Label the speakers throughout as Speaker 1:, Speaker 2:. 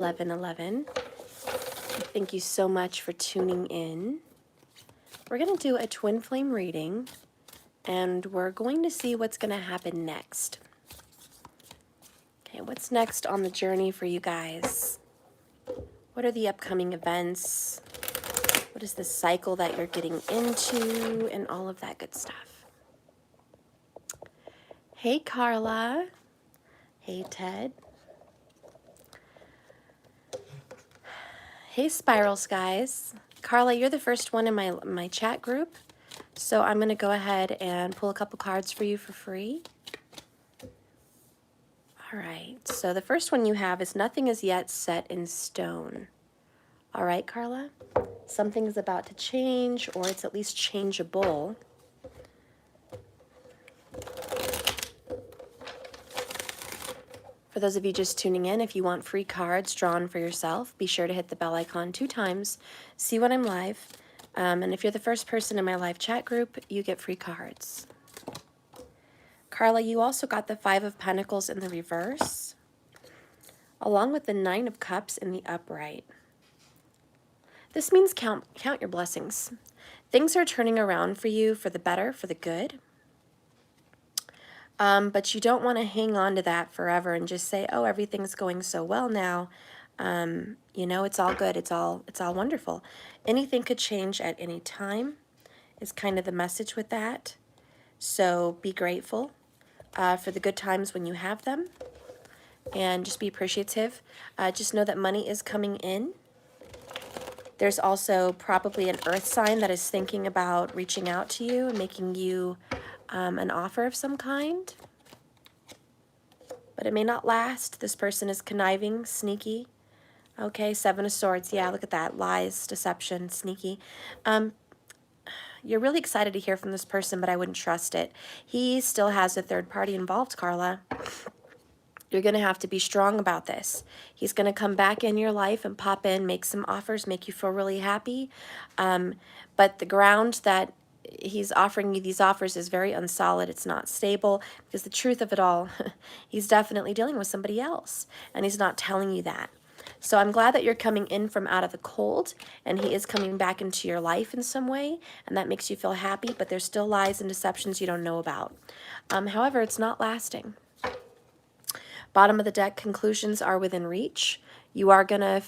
Speaker 1: 1111. Thank you so much for tuning in. We're going to do a twin flame reading, and we're going to see what's going to happen next. Okay, what's next on the journey for you guys? What are the upcoming events? What is the cycle that you're getting into, and all of that good stuff? Hey, Carla. Hey, Ted. Hey, Spiral Skies. Carla, you're the first one in my chat group, so I'm going to go ahead and pull a couple cards for you for free. All right, so the first one you have is nothing is yet set in stone. All right, Carla? Something is about to change, or it's at least changeable. For those of you just tuning in, if you want free cards drawn for yourself, be sure to hit the bell icon 2 times. See when I'm live. And if you're the first person in my live chat group, you get free cards. Carla, you also got the 5 of Pentacles in the reverse, along with the 9 of Cups in the upright. This means count your blessings. Things are turning around for you for the better, for the good. But you don't want to hang on to that forever and just say, oh, everything's going so well now. You know, it's all good. It's all wonderful. Anything could change at any time is kind of the message with that. So be grateful for the good times when you have them, and just be appreciative. Just know that money is coming in. There's also probably an earth sign that is thinking about reaching out to you and making you an offer of some kind. But it may not last. This person is conniving, sneaky. Okay, 7 of Swords. Yeah, look at that. Lies, deception, sneaky. You're really excited to hear from this person, but I wouldn't trust it. He still has a third party involved, Carla. You're going to have to be strong about this. He's going to come back in your life and pop in, make some offers, make you feel really happy. But the ground that he's offering you these offers is very unsolid. It's not stable, because the truth of it all, he's definitely dealing with somebody else, and he's not telling you that. So I'm glad that you're coming in from out of the cold, and he is coming back into your life in some way, and that makes you feel happy, but there's still lies and deceptions you don't know about. However, it's not lasting. Bottom of the deck, conclusions are within reach. You are going to,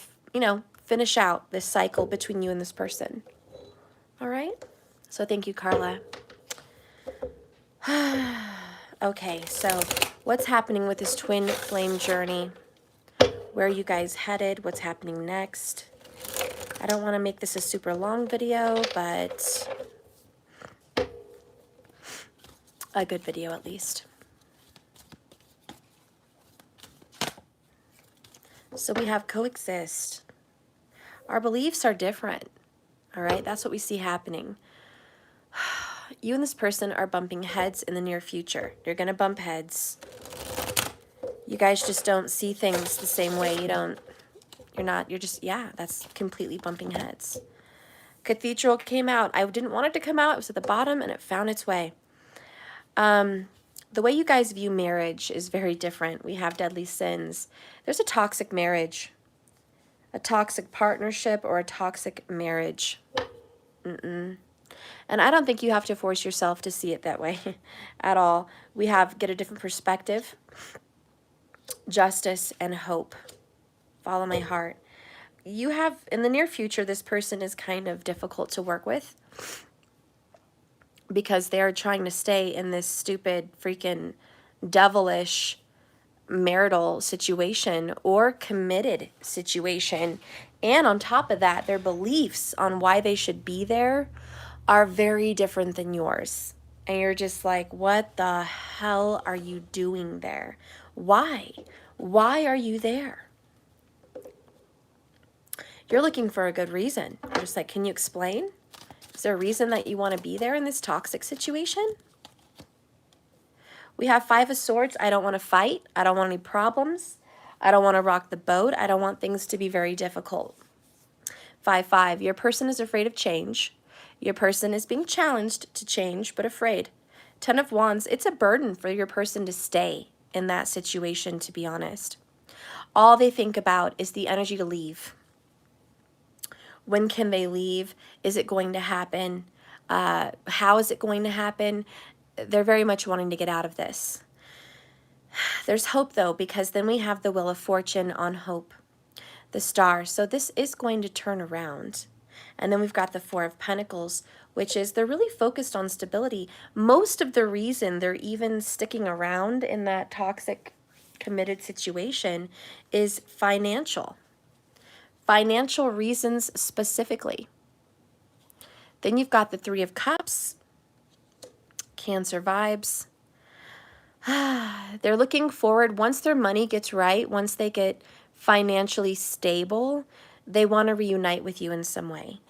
Speaker 1: finish out this cycle between you and this person. All right? So thank you, Carla. Okay, so what's happening with this twin flame journey? Where are you guys headed? What's happening next? I don't want to make this a super long video, but a good video at least. So we have coexist. Our beliefs are different. All right, that's what we see happening. You and this person are bumping heads in the near future. You're going to bump heads. You guys just don't see things the same way. You're just, that's completely bumping heads. Cathedral came out. I didn't want it to come out. It was at the bottom, and it found its way. The way you guys view marriage is very different. We have deadly sins. There's a toxic marriage, a toxic partnership, or a toxic marriage. And I don't think you have to force yourself to see it that way at all. We get a different perspective, justice, and hope. Follow my heart. You have, in the near future, this person is kind of difficult to work with, because they're trying to stay in this stupid, freaking devilish marital situation or committed situation. And on top of that, their beliefs on why they should be there are very different than yours. And you're just like, what the hell are you doing there? Why? Why are you there? You're looking for a good reason. You're just like, can you explain? Is there a reason that you want to be there in this toxic situation? We have 5 of Swords. I don't want to fight. I don't want any problems. I don't want to rock the boat. I don't want things to be very difficult. 5-5. Your person is afraid of change. Your person is being challenged to change, but afraid. 10 of Wands. It's a burden for your person to stay in that situation, to be honest. All they think about is the energy to leave. When can they leave? Is it going to happen? How is it going to happen? They're very much wanting to get out of this. There's hope, though, because then we have the Wheel of Fortune on hope, the Star. So this is going to turn around. And then we've got the Four of Pentacles, which is they're really focused on stability. Most of the reason they're even sticking around in that toxic, committed situation is financial. Financial reasons specifically. Then you've got the Three of Cups, Cancer vibes. They're looking forward. Once their money gets right, once they get financially stable, they want to reunite with you in some way.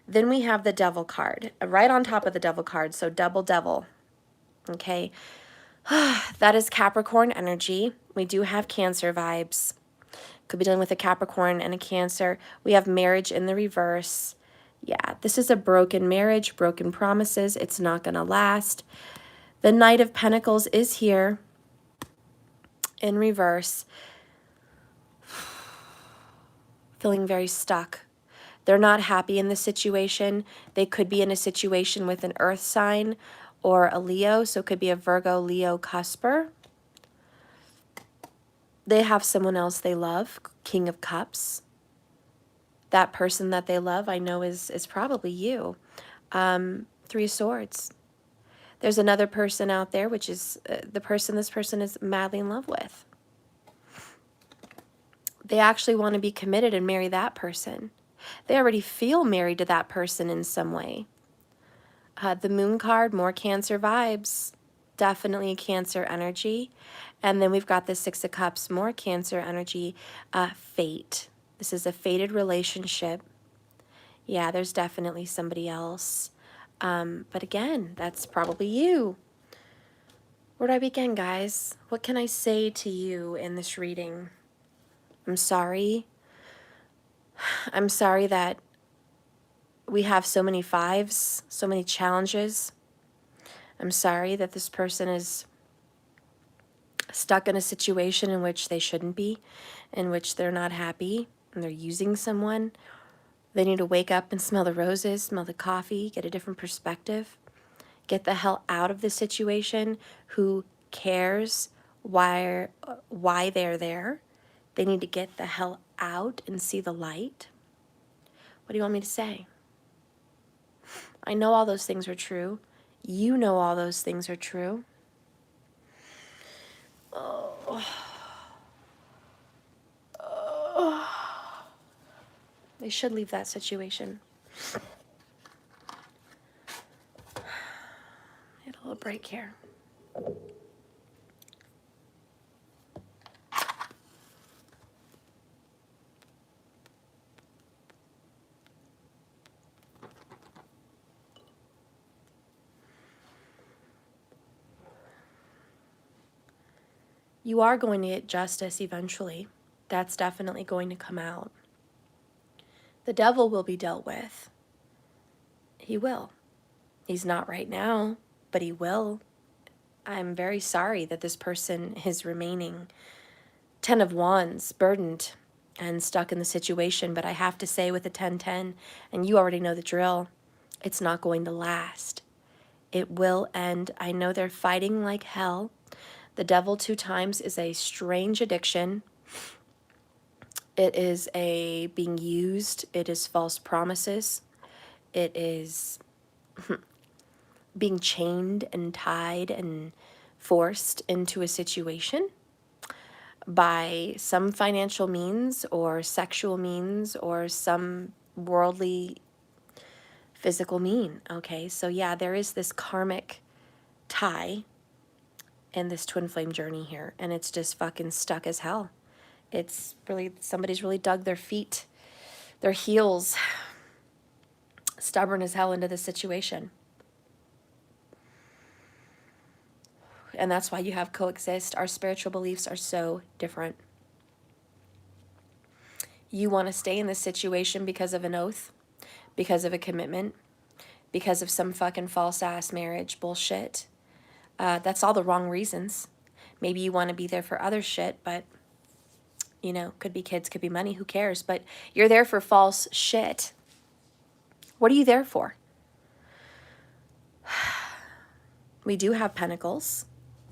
Speaker 1: Then we have the Devil card, right on top of the Devil card, so double devil, okay? That is Capricorn energy. We do have Cancer vibes. Could be dealing with a Capricorn and a Cancer. We have marriage in the reverse. Yeah, this is a broken marriage, broken promises. It's not going to last. The Knight of Pentacles is here in reverse. Feeling very stuck. They're not happy in the situation. They could be in a situation with an earth sign or a Leo, so it could be a Virgo, Leo, cusper. They have someone else they love, King of Cups. That person that they love, I know, is probably you. Three of Swords. There's another person out there, which is the person this person is madly in love with. They actually want to be committed and marry that person. They already feel married to that person in some way. The Moon card, more Cancer vibes. Definitely Cancer energy. And then we've got the Six of Cups, more Cancer energy. Fate. This is a fated relationship. Yeah, there's definitely somebody else. But again, that's probably you. Where do I begin, guys? What can I say to you in this reading? I'm sorry. I'm sorry that we have so many fives, so many challenges. I'm sorry that this person is stuck in a situation in which they shouldn't be, in which they're not happy, and they're using someone. They need to wake up and smell the roses, smell the coffee, get a different perspective. Get the hell out of the situation. Who cares why they're there? They need to get the hell out and see the light. What do you want me to say? I know all those things are true. You know all those things are true. Oh. Oh. They should leave that situation. Get a little break here. You are going to get justice eventually. That's definitely going to come out. The devil will be dealt with. He will. He's not right now, but he will. I'm very sorry that this person is remaining 10 of Wands, burdened and stuck in the situation, but I have to say with the 10-10, and you already know the drill, it's not going to last. It will end. I know they're fighting like hell. The devil 2 times is a strange addiction. It is a being used. It is false promises. It is being chained and tied and forced into a situation by some financial means or sexual means or some worldly physical mean. Okay, so yeah, there is this karmic tie in this twin flame journey here, and it's just fucking stuck as hell. It's really, somebody's really dug their feet, their heels, stubborn as hell into this situation. And that's why you have coexist. Our spiritual beliefs are so different. You want to stay in this situation because of an oath, because of a commitment, because of some fucking false ass marriage bullshit. That's all the wrong reasons. Maybe you want to be there for other shit, but You know, could be kids, could be money, who cares? But you're there for false shit. What are you there for? We do have pentacles.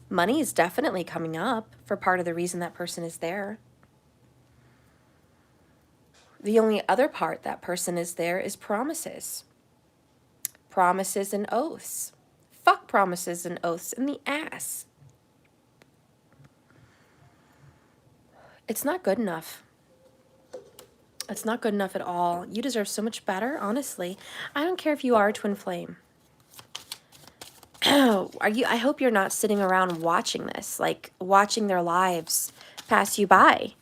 Speaker 1: Money is definitely coming up for part of the reason that person is there. The only other part that person is there is promises. Promises and oaths. Fuck promises and oaths in the ass. It's not good enough. It's not good enough at all. You deserve so much better, honestly. I don't care if you are a twin flame. I hope you're not sitting around watching this, like watching their lives pass you by.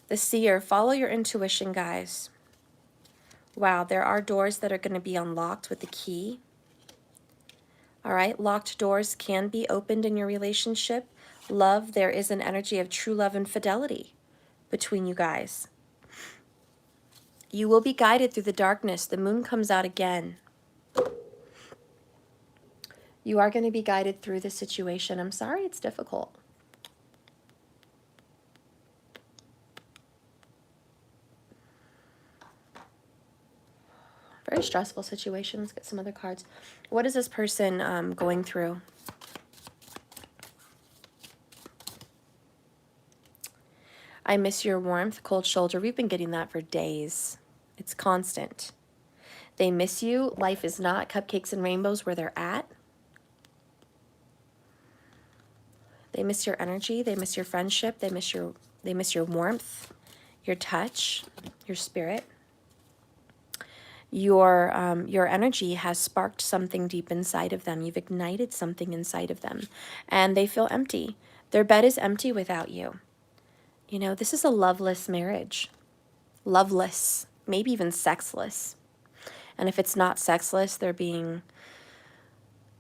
Speaker 1: The seer, follow your intuition, guys. Wow, there are doors that are going to be unlocked with the key. All right, locked doors can be opened in your relationship. Love, there is an energy of true love and fidelity between you guys. You will be guided through the darkness. The moon comes out again. You are going to be guided through the situation. I'm sorry it's difficult. Very stressful situation. Let's get some other cards. What is this person going through? I miss your warmth, cold shoulder. We've been getting that for days. It's constant. They miss you. Life is not cupcakes and rainbows where they're at. They miss your energy. They miss your friendship. They miss your warmth, your touch, your spirit. Your energy has sparked something deep inside of them. You've ignited something inside of them, and they feel empty. Their bed is empty without you. You know, this is a loveless marriage. Loveless, maybe even sexless. And if it's not sexless, they're being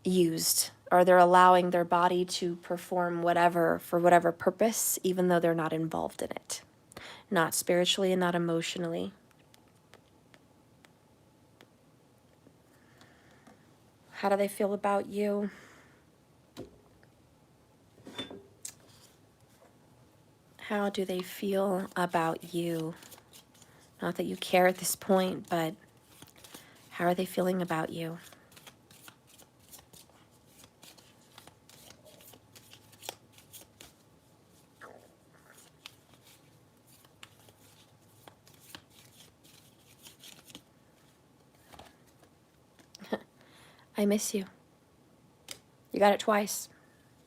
Speaker 1: used, or they're allowing their body to perform whatever, for whatever purpose, even though they're not involved in it. Not spiritually and not emotionally. How do they feel about you? How do they feel about you? Not that you care at this point, but how are they feeling about you? I miss you. You got it twice.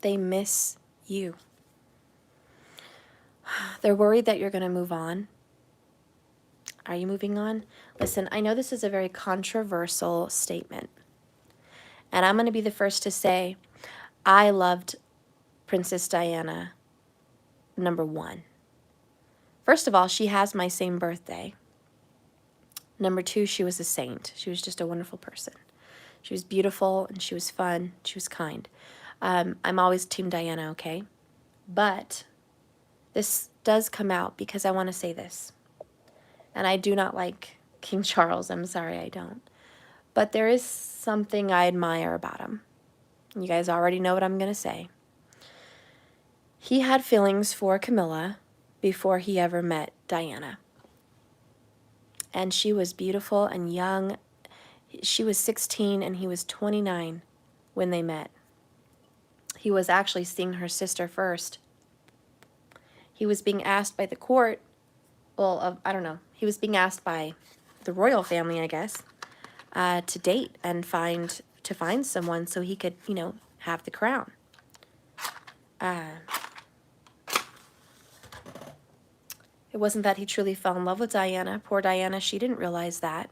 Speaker 1: They miss you. They're worried that you're going to move on. Are you moving on? Listen, I know this is a very controversial statement. And I'm going to be the first to say, I loved Princess Diana, #1. First of all, she has my same birthday. #2, she was a saint. She was just a wonderful person. She was beautiful, and she was fun. She was kind. I'm always Team Diana, okay? But this does come out because I want to say this. And I do not like King Charles. I'm sorry, I don't. But there is something I admire about him. You guys already know what I'm going to say. He had feelings for Camilla before he ever met Diana. And she was beautiful and young. She was 16 and he was 29 when they met. He was actually seeing her sister first. He was being asked by the court, well, I don't know. He was being asked by the royal family, I guess, to date and find someone so he could, you know, have the crown. It wasn't that he truly fell in love with Diana. Poor Diana, she didn't realize that.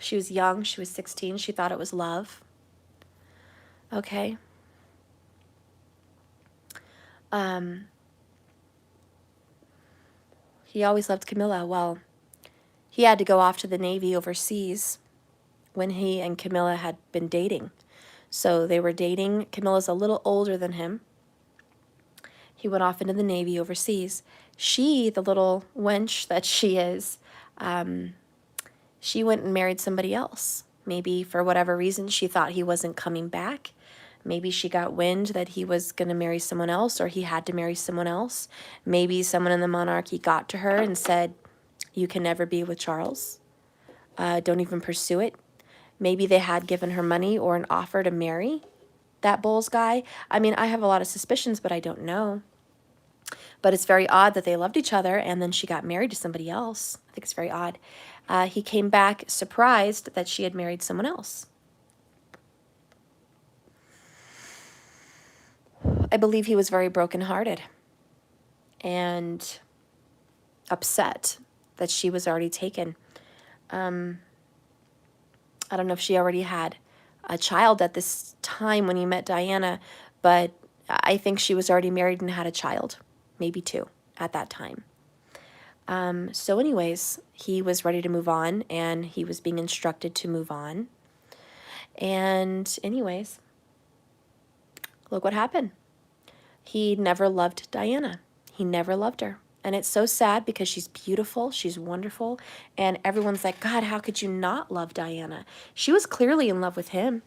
Speaker 1: She was young. She was 16. She thought it was love. Okay. He always loved Camilla. Well, he had to go off to the Navy overseas when he and Camilla had been dating. So they were dating. Camilla's a little older than him. He went off into the Navy overseas. She, the little wench that she is, she went and married somebody else. Maybe for whatever reason she thought he wasn't coming back. Maybe she got wind that he was going to marry someone else, or he had to marry someone else. Maybe someone in the monarchy got to her and said, you can never be with Charles. Don't even pursue it. Maybe they had given her money or an offer to marry that Bowles guy. I mean, I have a lot of suspicions, but I don't know. But it's very odd that they loved each other and then she got married to somebody else. I think it's very odd. He came back surprised that she had married someone else. I believe he was very brokenhearted and upset that she was already taken. I don't know if she already had a child at this time when he met Diana, but I think she was already married and had a child, maybe two at that time. So anyways, he was ready to move on and he was being instructed to move on. And anyways, look what happened. He never loved Diana. He never loved her. And it's so sad because she's beautiful, she's wonderful, and everyone's like, God, how could you not love Diana? She was clearly in love with him.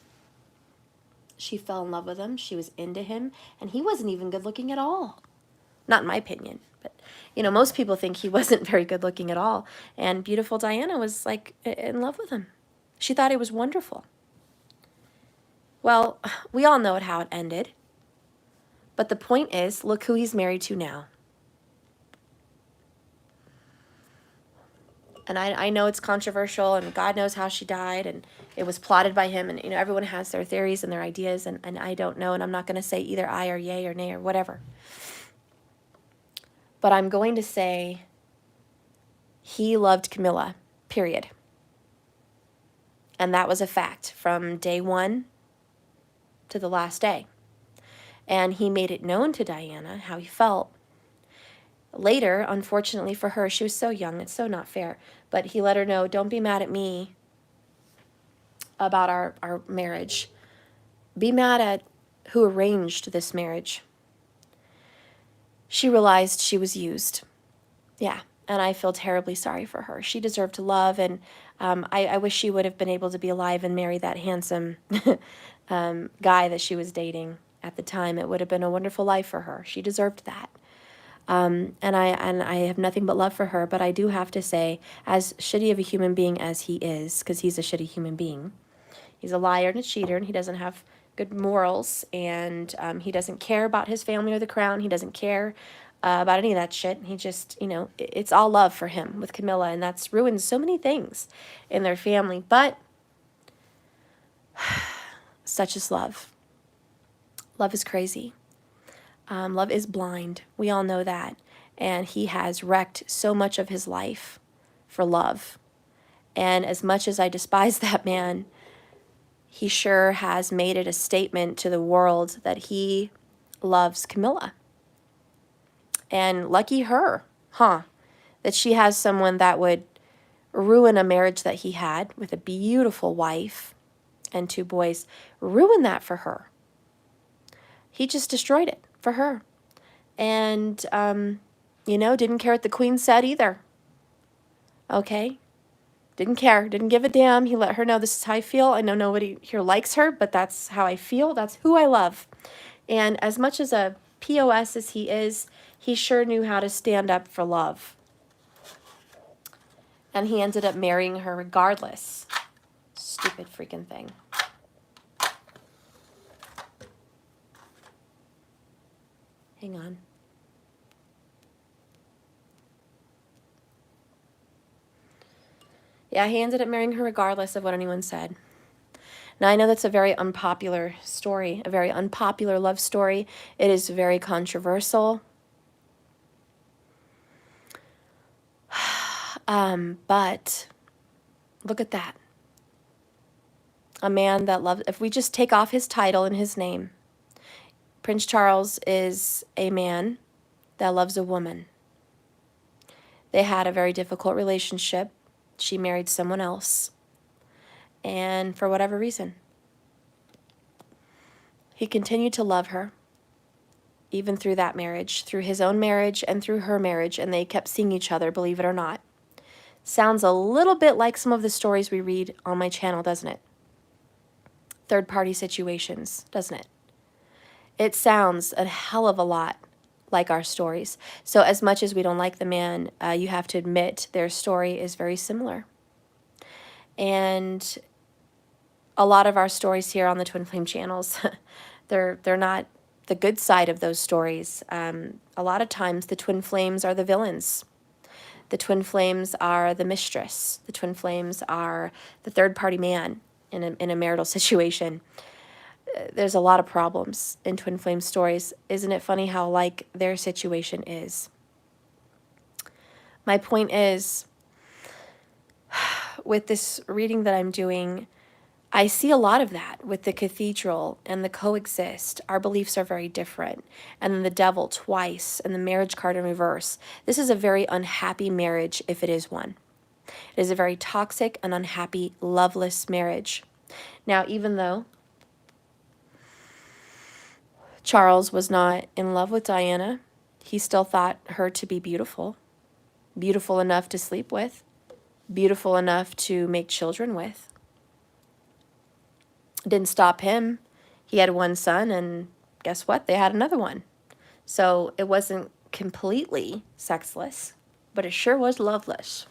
Speaker 1: She fell in love with him, she was into him, and he wasn't even good looking at all. Not in my opinion, but you know, most people think he wasn't very good looking at all, and beautiful Diana was like in love with him. She thought he was wonderful. Well, we all know how it ended. But the point is, look who he's married to now. And I know it's controversial, and God knows how she died, and it was plotted by him, and you know, everyone has their theories and their ideas, and I don't know, and I'm not going to say either aye or yay or nay or whatever. But I'm going to say he loved Camilla, period. And that was a fact from day one to the last day. And he made it known to Diana how he felt. Later, unfortunately for her, she was so young, it's so not fair, but he let her know, don't be mad at me about our marriage. Be mad at who arranged this marriage. She realized she was used. Yeah, and I feel terribly sorry for her. She deserved love, and I wish she would have been able to be alive and marry that handsome guy that she was dating at the time. It would have been a wonderful life for her. She deserved that. And I have nothing but love for her, but I do have to say, as shitty of a human being as he is, because he's a shitty human being, he's a liar and a cheater, and he doesn't have good morals, and he doesn't care about his family or the crown. He doesn't care about any of that shit. He just, you know, it's all love for him with Camilla, and that's ruined so many things in their family. But such is love. Love is crazy. Love is blind. We all know that. And he has wrecked so much of his life for love. And as much as I despise that man, he sure has made it a statement to the world that he loves Camilla. And lucky her, huh? That she has someone that would ruin a marriage that he had with a beautiful wife and 2 boys. Ruin that for her. He just destroyed it for her. And, you know, didn't care what the queen said either. Okay? Didn't care. Didn't give a damn. He let her know, this is how I feel. I know nobody here likes her, but that's how I feel. That's who I love. And as much as a POS as he is, he sure knew how to stand up for love. And he ended up marrying her regardless. Stupid freaking thing. Hang on. Yeah, he ended up marrying her regardless of what anyone said. Now, I know that's a very unpopular story, a very unpopular love story. It is very controversial. But look at that. A man that loves, if we just take off his title and his name, Prince Charles is a man that loves a woman. They had a very difficult relationship. She married someone else. And for whatever reason, he continued to love her. even through that marriage, through his own marriage and through her marriage, and they kept seeing each other, believe it or not. Sounds a little bit like some of the stories we read on my channel, doesn't it? Third-party situations, doesn't it? It sounds a hell of a lot like our stories. So as much as we don't like the man, you have to admit their story is very similar. And a lot of our stories here on the Twin Flame channels, they're not the good side of those stories. A lot of times the Twin Flames are the villains. The Twin Flames are the mistress. The Twin Flames are the third-party man in a marital situation. There's a lot of problems in Twin Flame stories. Isn't it funny how like their situation is? My point is, with this reading that I'm doing, I see a lot of that with the cathedral and the coexist. Our beliefs are very different. And then the devil twice and the marriage card in reverse. This is a very unhappy marriage if it is one. It is a very toxic and unhappy, loveless marriage. Now, even though Charles was not in love with Diana, he still thought her to be beautiful. Beautiful enough to sleep with. Beautiful enough to make children with. Didn't stop him. He had one son, and guess what? They had another one. So it wasn't completely sexless, but it sure was loveless.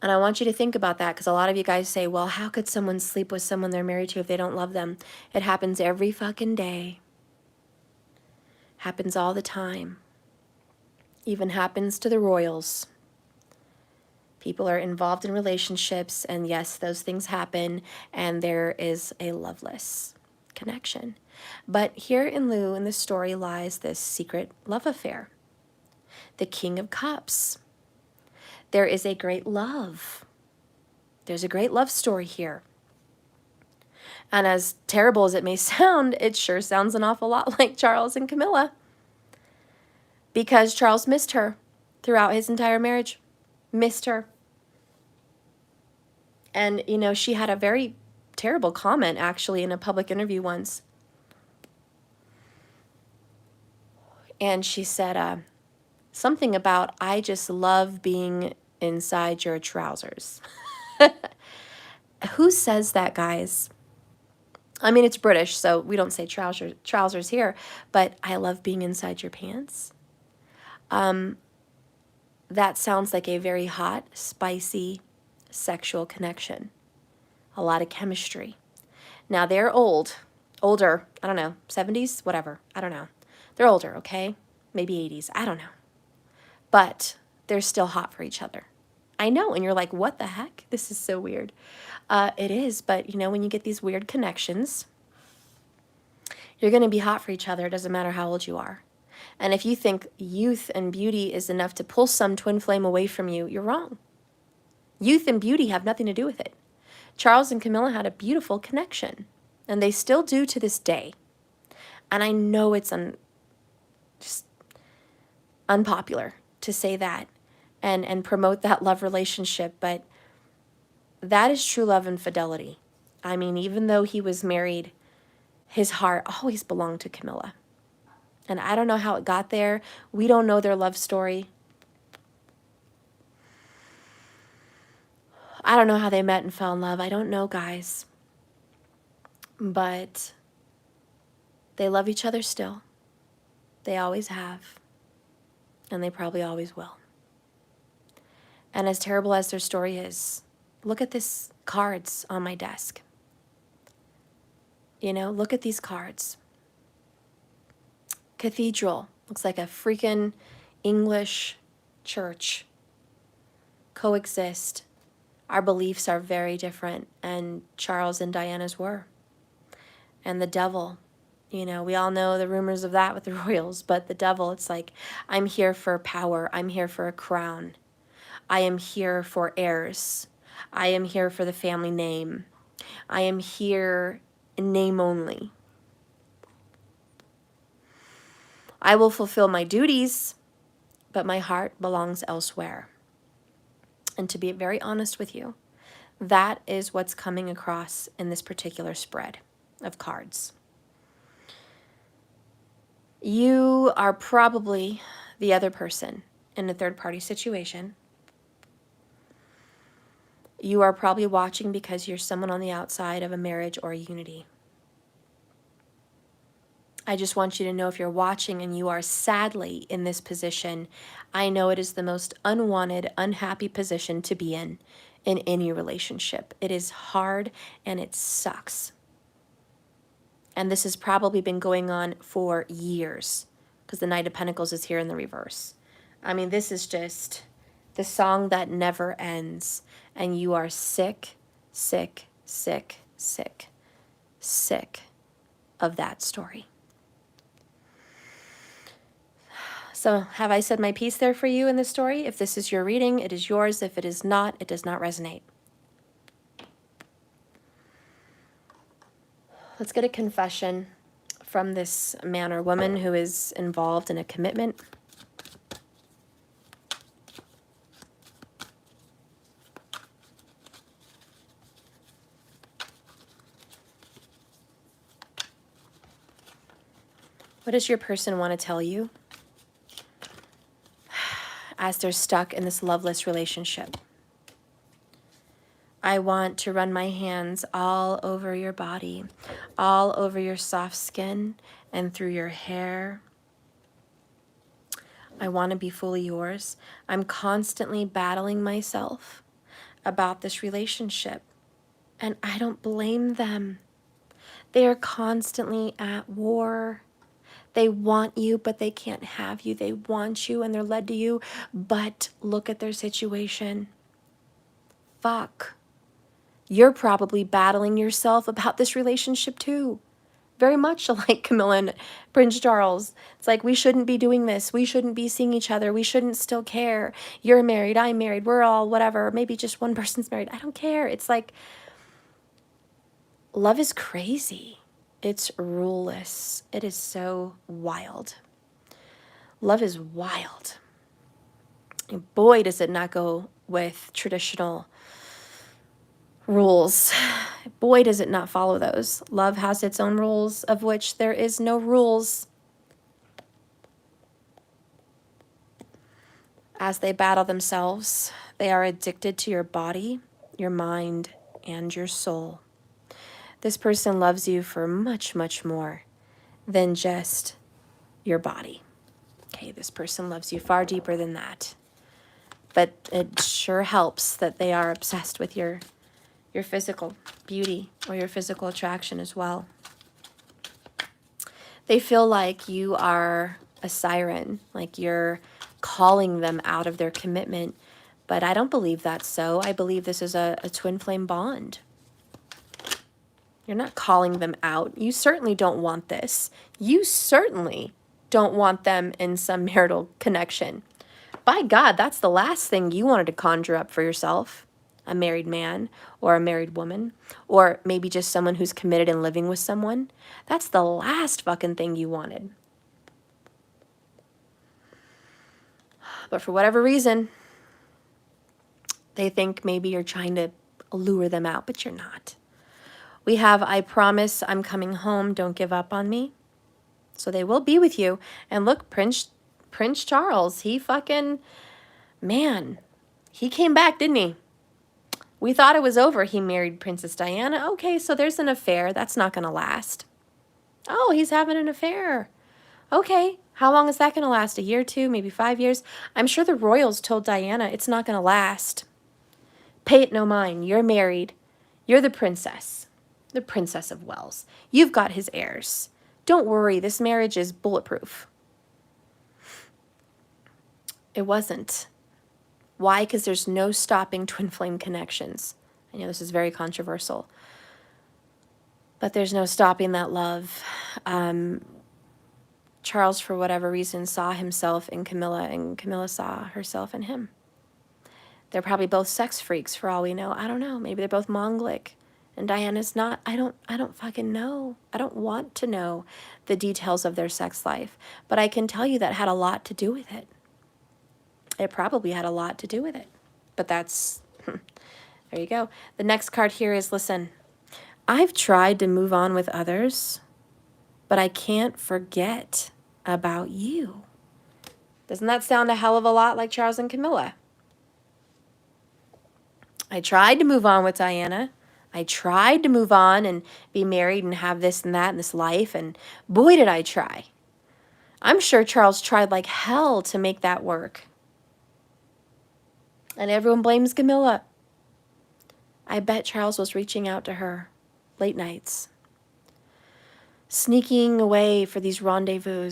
Speaker 1: And I want you to think about that, because a lot of you guys say, well, how could someone sleep with someone they're married to if they don't love them? It happens every fucking day. Happens all the time. Even happens to the royals. People are involved in relationships, and yes, those things happen, and there is a loveless connection. But here in Lou, in the story, lies this secret love affair. The King of Cups. There is a great love. There's a great love story here. And as terrible as it may sound, it sure sounds an awful lot like Charles and Camilla. Because Charles missed her throughout his entire marriage. Missed her. And, you know, she had a very terrible comment, actually, in a public interview once. And she said something about, I just love being inside your trousers. Who says that, guys? I mean, it's British, so we don't say trousers here, but I love being inside your pants. That sounds like a very hot, spicy, sexual connection. A lot of chemistry. Now, they're older, I don't know, 70s, whatever, I don't know. They're older, okay? Maybe 80s, I don't know. But they're still hot for each other. I know, and you're like, what the heck? This is so weird. It is, but you know, when you get these weird connections, you're going to be hot for each other. It doesn't matter how old you are. And if you think youth and beauty is enough to pull some twin flame away from you, you're wrong. Youth and beauty have nothing to do with it. Charles and Camilla had a beautiful connection, and they still do to this day. And I know it's just unpopular to say that and promote that love relationship, but that is true love and fidelity. I mean, even though he was married, his heart always belonged to Camilla. And I don't know how it got there. We don't know their love story. I don't know how they met and fell in love. I don't know, guys. But they love each other still. They always have. And they probably always will. And as terrible as their story is, look at these cards on my desk. You know, look at these cards. Cathedral. Looks like a freaking English church. Coexist. Our beliefs are very different, and Charles and Diana's were. And the devil, you know, we all know the rumors of that with the royals, but the devil, it's like, I'm here for power. I'm here for a crown. I am here for heirs. I am here for the family name. I am here in name only. I will fulfill my duties, but my heart belongs elsewhere. And to be very honest with you, that is what's coming across in this particular spread of cards. You are probably the other person in a third-party situation. You are probably watching because you're someone on the outside of a marriage or a unity. I just want you to know, if you're watching and you are sadly in this position, I know it is the most unwanted, unhappy position to be in any relationship. It is hard and it sucks. And this has probably been going on for years, because the Knight of Pentacles is here in the reverse. I mean, this is just the song that never ends. And you are sick, sick, sick, sick, sick of that story. So have I said my piece there for you in this story? If this is your reading, it is yours. If it is not, it does not resonate. Let's get a confession from this man or woman who is involved in a commitment. What does your person want to tell you as they're stuck in this loveless relationship? I want to run my hands all over your body, all over your soft skin and through your hair. I want to be fully yours. I'm constantly battling myself about this relationship, and I don't blame them. They are constantly at war. They want you, but they can't have you. They want you, and they're led to you, but look at their situation. Fuck. You're probably battling yourself about this relationship too. Very much like Camilla and Prince Charles. It's like, we shouldn't be doing this. We shouldn't be seeing each other. We shouldn't still care. You're married. I'm married. We're all whatever. Maybe just one person's married. I don't care. It's like, love is crazy. It's ruleless. It is so wild. Love is wild. And boy, does it not go with traditional rules. Boy, does it not follow those. Love has its own rules, of which there is no rules. As they battle themselves, they are addicted to your body, your mind, and your soul. This person loves you for much, much more than just your body. Okay, this person loves you far deeper than that. But it sure helps that they are obsessed with your physical beauty or your physical attraction as well. They feel like you are a siren, like you're calling them out of their commitment. But I don't believe that's so. I believe this is a twin flame bond. You're not calling them out. You certainly don't want this. You certainly don't want them in some marital connection. By God, that's the last thing you wanted to conjure up for yourself. A married man or a married woman, or maybe just someone who's committed and living with someone. That's the last fucking thing you wanted. But for whatever reason, they think maybe you're trying to lure them out, but you're not. We have, I promise I'm coming home, don't give up on me. So they will be with you. And look, Prince Charles, he fucking, man, he came back, didn't he? We thought it was over. He married Princess Diana. Okay, so there's an affair. That's not going to last. Oh, he's having an affair. Okay, how long is that going to last? A year, 2, maybe 5 years? I'm sure the royals told Diana it's not going to last. Pay it no mind. You're married. You're the princess of Wales. You've got his heirs. Don't worry, this marriage is bulletproof. It wasn't. Why? Because there's no stopping twin flame connections. I know this is very controversial, but there's no stopping that love. Charles, for whatever reason, saw himself in Camilla, and Camilla saw herself in him. They're probably both sex freaks for all we know. I don't know. Maybe they're both Mongolic, and Diana's not. I don't fucking know. I don't want to know the details of their sex life, but I can tell you that had a lot to do with it. It probably had a lot to do with it. But that's, there you go. The next card here is, listen, I've tried to move on with others, but I can't forget about you. Doesn't that sound a hell of a lot like Charles and Camilla? I tried to move on with Diana. I tried to move on and be married and have this and that in this life, and boy, did I try. I'm sure Charles tried like hell to make that work. And everyone blames Camilla. I bet Charles was reaching out to her late nights, sneaking away for these rendezvous,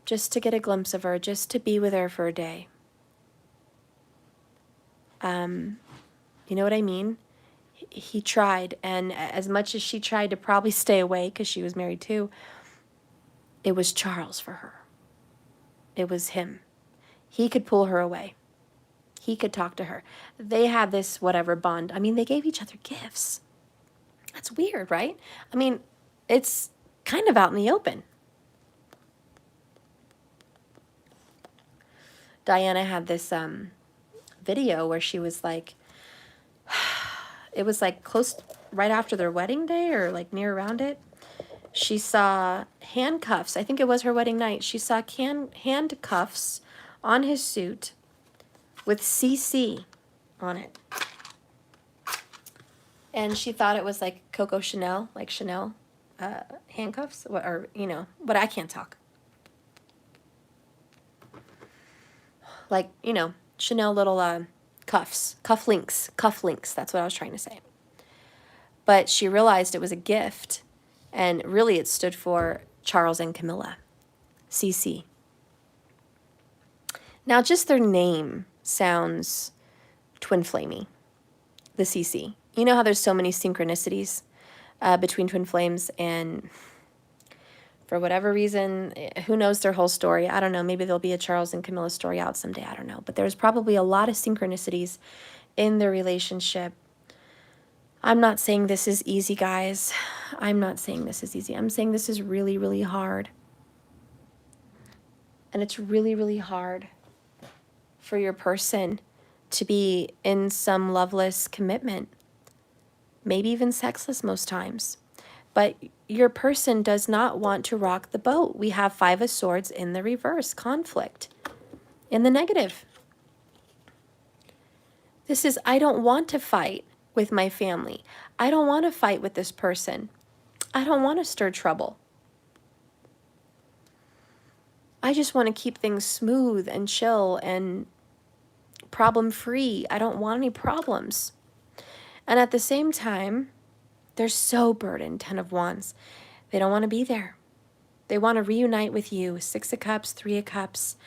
Speaker 1: just to get a glimpse of her, just to be with her for a day. You know what I mean? He tried, and as much as she tried to probably stay away because she was married too, it was Charles for her. It was him. He could pull her away. He could talk to her. They had this whatever bond. I mean, they gave each other gifts. That's weird, right? I mean, it's kind of out in the open. Diana had this video where she was like, it was like close, right after their wedding day or like near around it. She saw handcuffs. I think it was her wedding night. She saw handcuffs on his suit with CC on it. And she thought it was like Coco Chanel, like Chanel handcuffs, or, you know, but I can't talk. Like, you know, Chanel little cufflinks, that's what I was trying to say. But she realized it was a gift, and really it stood for Charles and Camilla, CC. Now, just their name sounds twin flamey, the CC. You know how there's so many synchronicities between twin flames, and for whatever reason, who knows their whole story? I don't know. Maybe there'll be a Charles and Camilla story out someday. I don't know. But there's probably a lot of synchronicities in their relationship. I'm not saying this is easy, guys. I'm not saying this is easy. I'm saying this is really, really hard. And it's really, really hard for your person to be in some loveless commitment, maybe even sexless most times. But your person does not want to rock the boat. We have 5 of Swords in the reverse, conflict, in the negative. This is, I don't want to fight with my family. I don't want to fight with this person. I don't want to stir trouble. I just want to keep things smooth and chill and problem-free. I don't want any problems. And at the same time, they're so burdened, 10 of Wands. They don't want to be there. They want to reunite with you, 6 of Cups, 3 of Cups.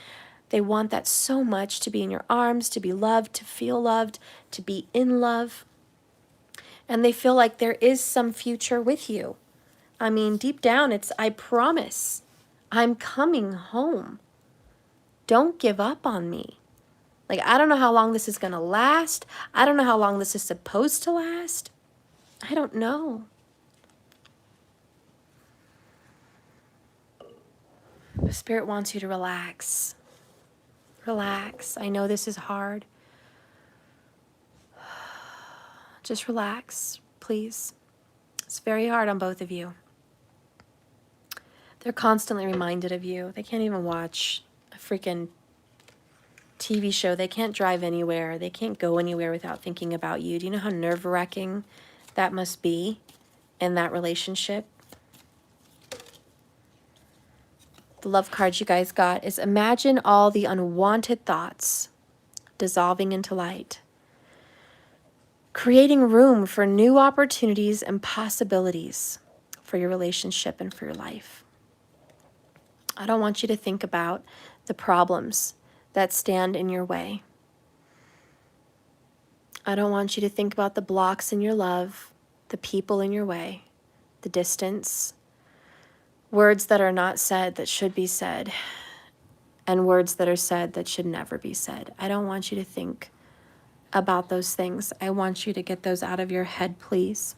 Speaker 1: They want that so much, to be in your arms, to be loved, to feel loved, to be in love. And they feel like there is some future with you. I mean, deep down, it's, I promise, I'm coming home. Don't give up on me. Like, I don't know how long this is going to last. I don't know how long this is supposed to last. I don't know. Spirit wants you to relax. Relax. I know this is hard. Just relax, please. It's very hard on both of you. They're constantly reminded of you. They can't even watch a freaking TV show. They can't drive anywhere. They can't go anywhere without thinking about you. Do you know how nerve-wracking that must be in that relationship? The love card you guys got is, imagine all the unwanted thoughts dissolving into light, creating room for new opportunities and possibilities for your relationship and for your life. I don't want you to think about the problems that stand in your way. I don't want you to think about the blocks in your love, the people in your way, the distance, words that are not said that should be said, and words that are said that should never be said. I don't want you to think about those things. I want you to get those out of your head, please.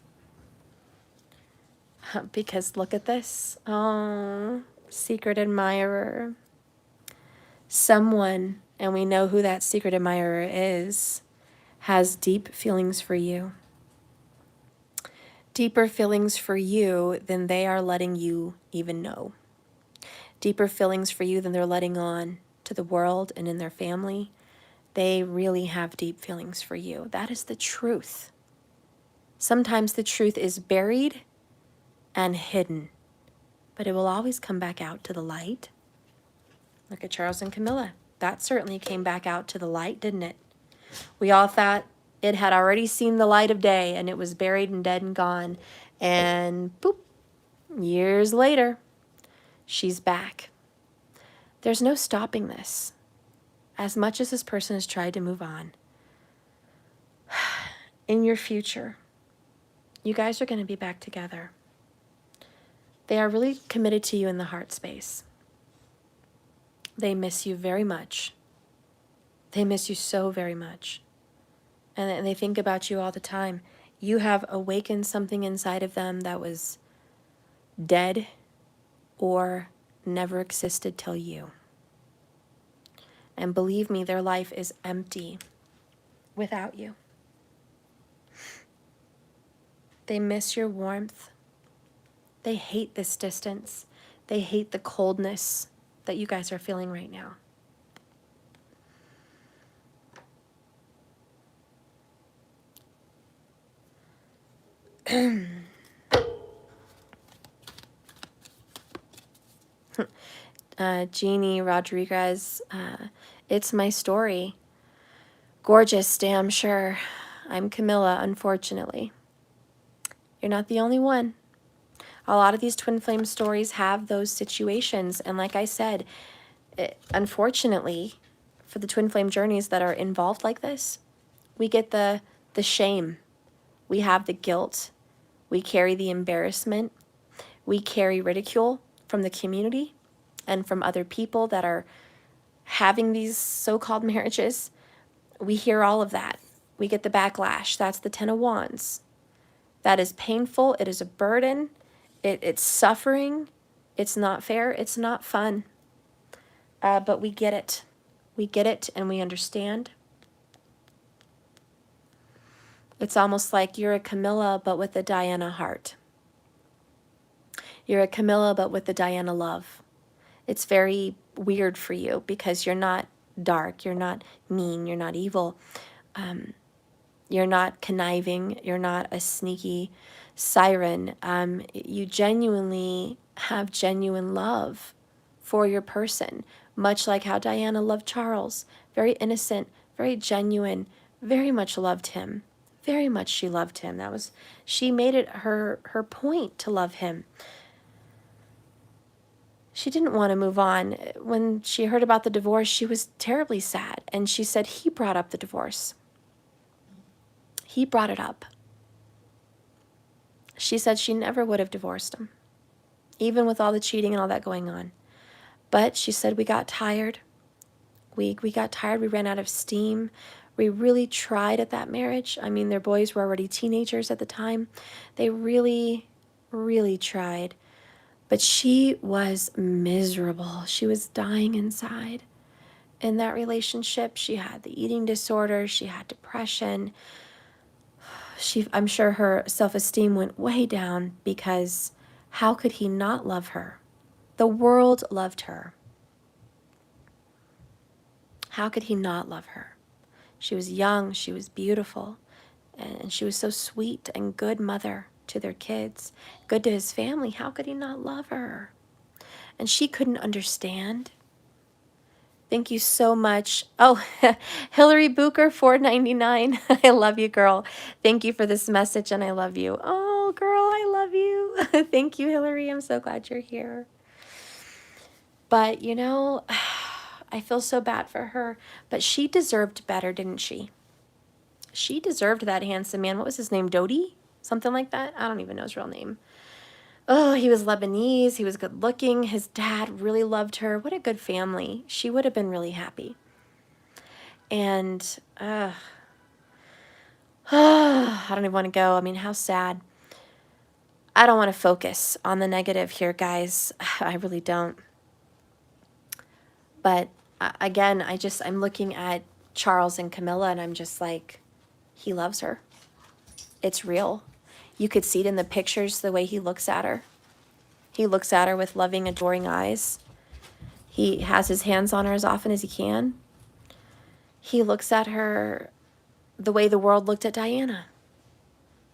Speaker 1: Because look at this. Oh, secret admirer. Someone, and we know who that secret admirer is, has deep feelings for you. Deeper feelings for you than they are letting you even know. deeper feelings for you than they're letting on to the world and in their family. They really have deep feelings for you. That is the truth. Sometimes the truth is buried and hidden, but it will always come back out to the light. Look at Charles and Camilla. That certainly came back out to the light, didn't it? We all thought it had already seen the light of day and it was buried and dead and gone. And boop, years later, she's back. There's no stopping this. As much as this person has tried to move on, in your future, you guys are going to be back together. They are really committed to you in the heart space. They miss you very much. They miss you so very much. And they think about you all the time. You have awakened something inside of them that was dead or never existed till you. And believe me, their life is empty without you. They miss your warmth. They hate this distance. They hate the coldness that you guys are feeling right now. Jeannie Rodriguez, it's my story. Gorgeous, damn sure. I'm Camilla, unfortunately. You're not the only one. A lot of these twin flame stories have those situations. And like I said, unfortunately, for the twin flame journeys that are involved like this, we get the shame. We have the guilt. We carry the embarrassment. We carry ridicule from the community and from other people that are having these so-called marriages. We hear all of that. We get the backlash. That's the Ten of Wands. That is painful. It is a burden. It's suffering. It's not fair. It's not fun. But we get it. We get it and we understand. It's almost like you're a Camilla, but with a Diana heart. You're a Camilla, but with the Diana love. It's very weird for you because you're not dark. You're not mean. You're not evil. You're not conniving. You're not a sneaky siren. You genuinely have genuine love for your person, much like how Diana loved Charles. Very innocent, very genuine, very much loved him. Very much she loved him. She made it her point to love him. She didn't want to move on. When she heard about the divorce, she was terribly sad. And she said he brought up the divorce. He brought it up. She said she never would have divorced him, even with all the cheating and all that going on. But she said we got tired. We got tired. We ran out of steam. We really tried at that marriage. I mean, their boys were already teenagers at the time. They really, really tried. But she was miserable. She was dying inside. In that relationship, she had the eating disorder. She had depression. I'm sure her self-esteem went way down because how could he not love her? The world loved her. How could he not love her? She was young, she was beautiful, and she was so sweet and good mother to their kids, good to his family. How could he not love her? And she couldn't understand. Thank you so much. Oh, Hillary Booker, $4.99. I love you, girl. Thank you for this message, and I love you. Oh, girl, I love you. Thank you, Hillary. I'm so glad you're here. But, you know, I feel so bad for her. But she deserved better, didn't she? She deserved that handsome man. What was his name? Dodi? Something like that? I don't even know his real name. Oh, he was Lebanese. He was good looking. His dad really loved her. What a good family. She would have been really happy. And I don't even want to go. I mean, how sad. I don't want to focus on the negative here, guys. I really don't. But again, I'm looking at Charles and Camilla, and I'm just like, he loves her. It's real. You could see it in the pictures, the way he looks at her. He looks at her with loving, adoring eyes. He has his hands on her as often as he can. He looks at her the way the world looked at Diana.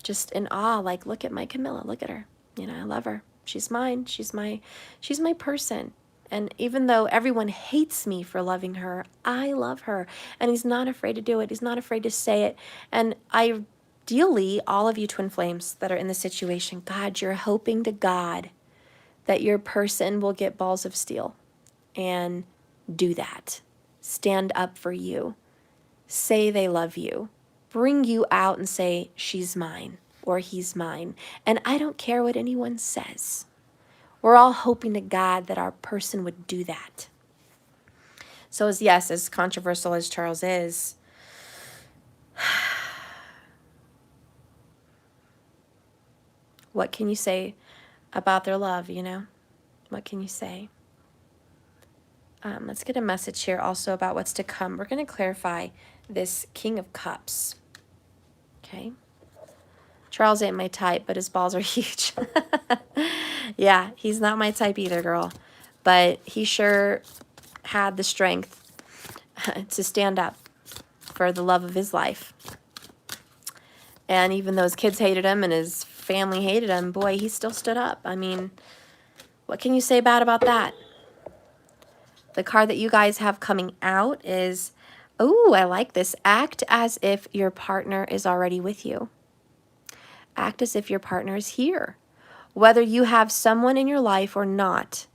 Speaker 1: Just in awe, like, look at my Camilla, look at her. You know, I love her. She's mine. She's my person. And even though everyone hates me for loving her, I love her. And he's not afraid to do it. He's not afraid to say it. And ideally, all of you twin flames that are in the situation, God, you're hoping to God that your person will get balls of steel and do that. Stand up for you. Say they love you. Bring you out and say, she's mine or he's mine. And I don't care what anyone says. We're all hoping to God that our person would do that. So as controversial as Charles is, what can you say about their love, you know? What can you say? Let's get a message here also about what's to come. We're going to clarify this King of Cups. Okay. Charles ain't my type, but his balls are huge. Yeah, he's not my type either, girl. But he sure had the strength to stand up for the love of his life. And even though his kids hated him and his family hated him, boy, he still stood up. I mean, what can you say bad about that? The card that you guys have coming out is, oh, I like this. Act as if your partner is already with you. Act as if your partner is here. Whether you have someone in your life or not,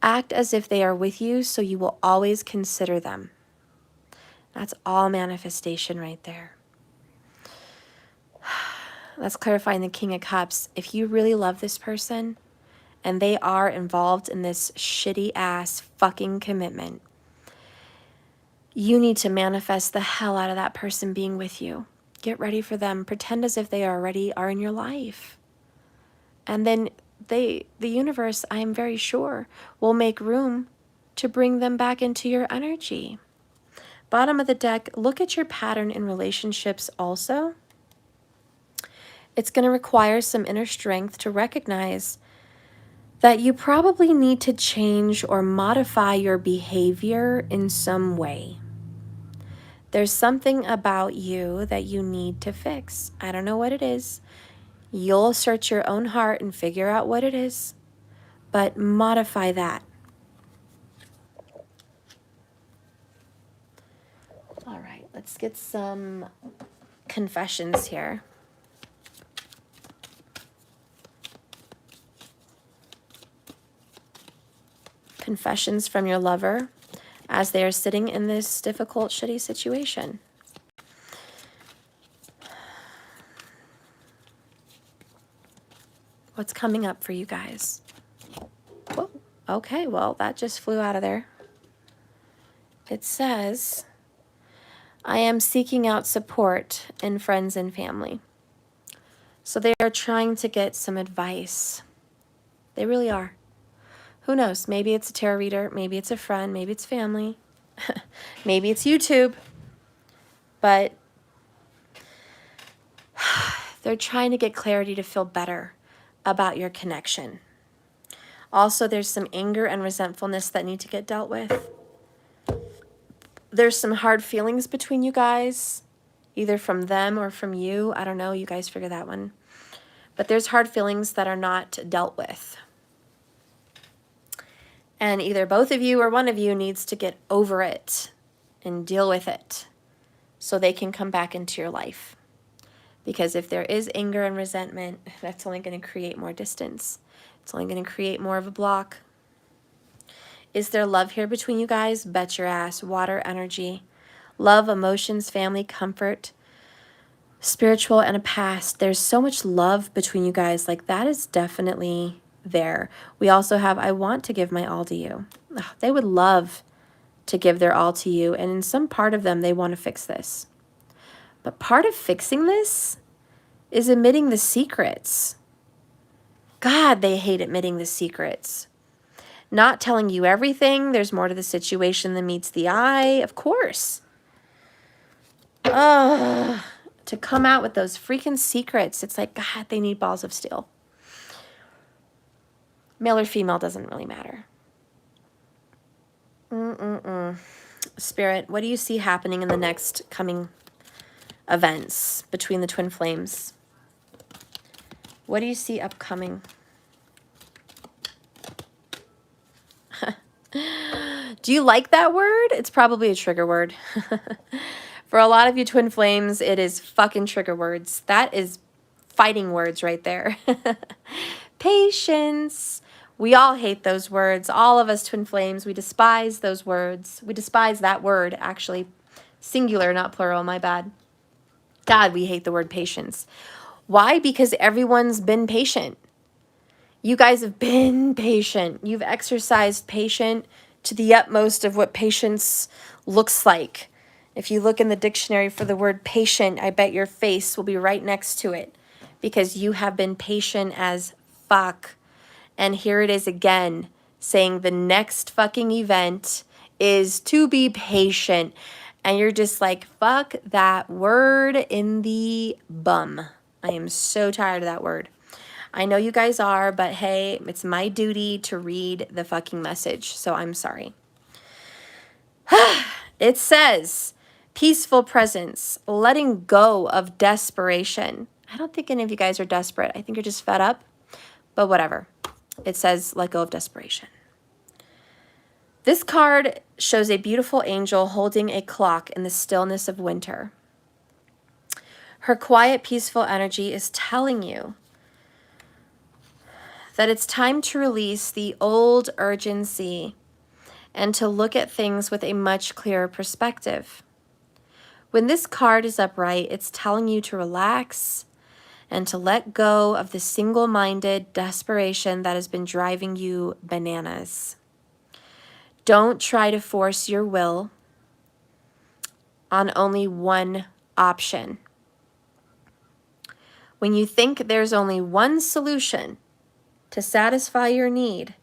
Speaker 1: act as if they are with you so you will always consider them. That's all manifestation right there. Let's clarify in the King of Cups. If you really love this person and they are involved in this shitty ass fucking commitment, you need to manifest the hell out of that person being with you. Get ready for them. Pretend as if they already are in your life. And then the universe, I am very sure, will make room to bring them back into your energy. Bottom of the deck, look at your pattern in relationships also. It's going to require some inner strength to recognize that you probably need to change or modify your behavior in some way. There's something about you that you need to fix. I don't know what it is. You'll search your own heart and figure out what it is, but modify that. All right, let's get some confessions here. Confessions from your lover as they are sitting in this difficult, shitty situation. What's coming up for you guys? Whoa. Okay, well, that just flew out of there. It says, I am seeking out support in friends and family. So they are trying to get some advice. They really are. Who knows? Maybe it's a tarot reader. Maybe it's a friend. Maybe it's family. Maybe it's YouTube. But they're trying to get clarity to feel better about your connection. Also, there's some anger and resentfulness that need to get dealt with. There's some hard feelings between you guys, either from them or from you. I don't know. You guys figure that one. But there's hard feelings that are not dealt with. And either both of you or one of you needs to get over it and deal with it so they can come back into your life. Because if there is anger and resentment, that's only going to create more distance. It's only going to create more of a block. Is there love here between you guys? Bet your ass. Water, energy, love, emotions, family, comfort, spiritual, and a past. There's so much love between you guys. Like, that is definitely there. We also have, I want to give my all to you. Ugh, they would love to give their all to you. And in some part of them, they want to fix this. But part of fixing this is admitting the secrets. God, they hate admitting the secrets. Not telling you everything. There's more to the situation than meets the eye. Of course. Ugh. To come out with those freaking secrets. It's like, God, they need balls of steel. Male or female doesn't really matter. Spirit, what do you see happening in the next coming events between the twin flames? What do you see upcoming? Do you like that word? It's probably a trigger word. For a lot of you twin flames, it is fucking trigger words. That is fighting words right there. Patience. We all hate those words. All of us twin flames, we despise those words. We despise that word, actually. Singular, not plural, my bad. God, we hate the word patience. Why? Because everyone's been patient. You guys have been patient. You've exercised patience to the utmost of what patience looks like. If you look in the dictionary for the word patient, I bet your face will be right next to it because you have been patient as fuck. And here it is again, saying the next fucking event is to be patient. And you're just like, fuck that word in the bum. I am so tired of that word. I know you guys are, but hey, it's my duty to read the fucking message, so I'm sorry. It says, peaceful presence, letting go of desperation. I don't think any of you guys are desperate. I think you're just fed up, but whatever. It says, let go of desperation. This card shows a beautiful angel holding a clock in the stillness of winter. Her quiet, peaceful energy is telling you that it's time to release the old urgency and to look at things with a much clearer perspective. When this card is upright, it's telling you to relax and to let go of the single-minded desperation that has been driving you bananas. Don't try to force your will on only one option. When you think there's only one solution to satisfy your need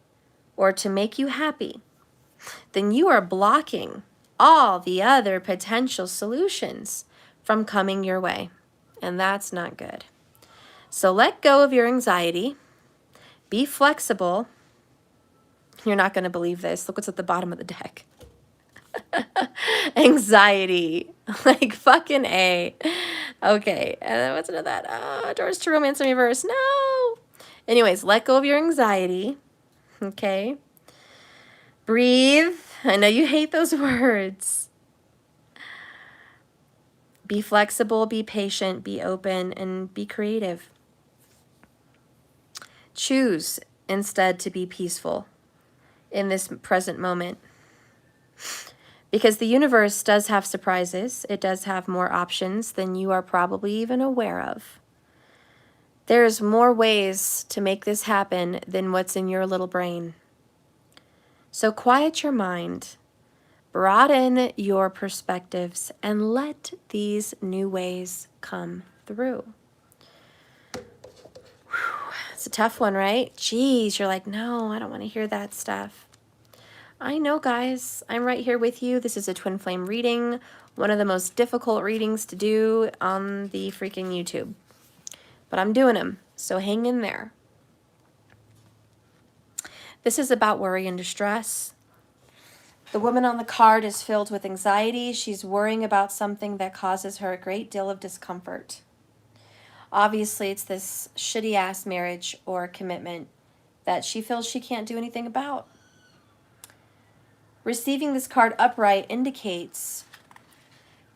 Speaker 1: or to make you happy, then you are blocking all the other potential solutions from coming your way. And that's not good. So let go of your anxiety. Be flexible. You're not going to believe this. Look what's at the bottom of the deck. Anxiety. Like fucking A. Okay. And then what's under that? Doors to Romance in Reverse. No. Anyways, let go of your anxiety. Okay. Breathe. I know you hate those words. Be flexible, be patient, be open, and be creative. Choose instead to be peaceful in this present moment. Because the universe does have surprises. It does have more options than you are probably even aware of. There's more ways to make this happen than what's in your little brain. So quiet your mind, broaden your perspectives, and let these new ways come through. Whew, it's a tough one, right? Jeez, you're like, no, I don't want to hear that stuff. I know, guys. I'm right here with you. This is a twin flame reading, one of the most difficult readings to do on the freaking YouTube. But I'm doing them, so hang in there. This is about worry and distress. The woman on the card is filled with anxiety. She's worrying about something that causes her a great deal of discomfort. Obviously, it's this shitty-ass marriage or commitment that she feels she can't do anything about. Receiving this card upright indicates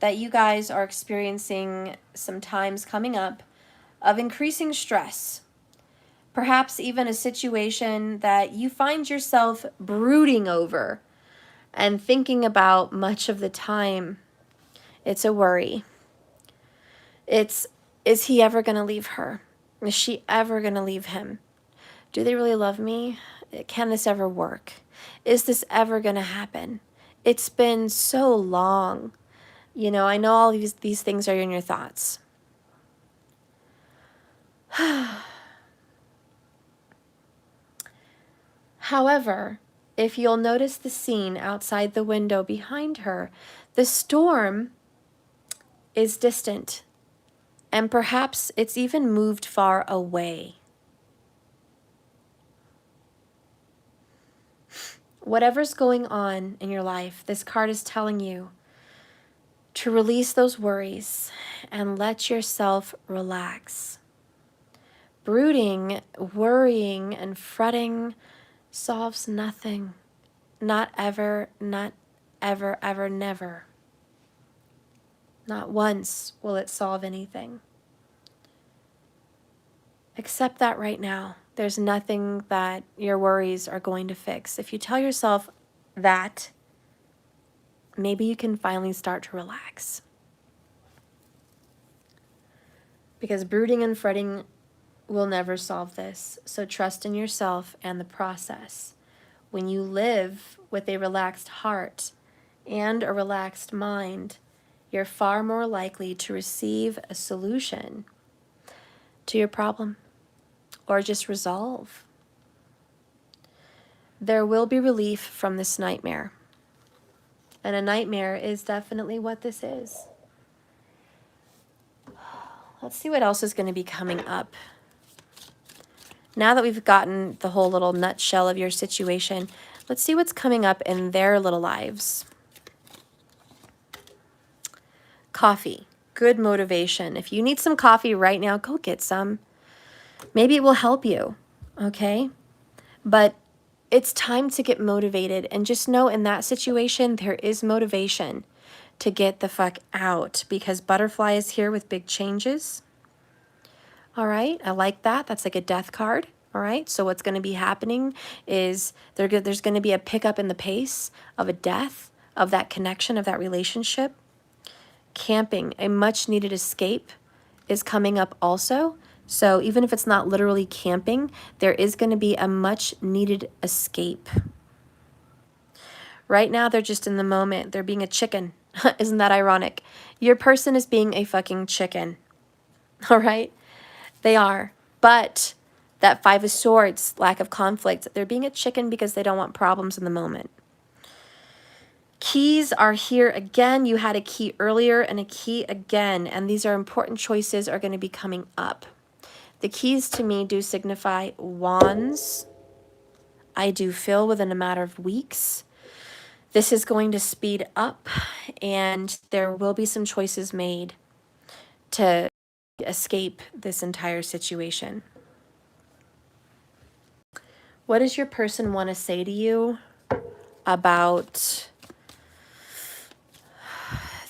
Speaker 1: that you guys are experiencing some times coming up of increasing stress. Perhaps even a situation that you find yourself brooding over and thinking about much of the time. It's a worry. Is he ever going to leave her? Is she ever going to leave him? Do they really love me? Can this ever work? Is this ever going to happen? It's been so long. You know, I know all these things are in your thoughts. However, if you'll notice the scene outside the window behind her, the storm is distant, and perhaps it's even moved far away. whatever's going on in your life, this card is telling you to release those worries and let yourself relax. Brooding, worrying, and fretting solves nothing. Not ever, not ever, ever, never. Not once will it solve anything. Accept that right now. There's nothing that your worries are going to fix. If you tell yourself that, maybe you can finally start to relax. Because brooding and fretting will never solve this. So trust in yourself and the process. When you live with a relaxed heart and a relaxed mind, you're far more likely to receive a solution to your problem or just resolve. There will be relief from this nightmare. And a nightmare is definitely what this is. Let's see what else is going to be coming up. Now that we've gotten the whole little nutshell of your situation, let's see what's coming up in their little lives. Coffee, good motivation. If you need some coffee right now, go get some. Maybe it will help you, okay? But it's time to get motivated, and just know in that situation, there is motivation to get the fuck out, because butterfly is here with big changes. All right, I like that. That's like a death card. All right, so what's going to be happening is there's going to be a pickup in the pace of a death, of that connection, of that relationship. Camping, a much needed escape, is coming up also. So even if it's not literally camping, there is going to be a much needed escape. Right now, they're just in the moment. They're being a chicken. Isn't that ironic? Your person is being a fucking chicken. All right? They are. But that Five of Swords, lack of conflict, they're being a chicken because they don't want problems in the moment. Keys are here again. You had a key earlier and a key again. And these are important choices are going to be coming up. The keys to me do signify wands. I do feel within a matter of weeks. This is going to speed up, and there will be some choices made to escape this entire situation. What does your person want to say to you about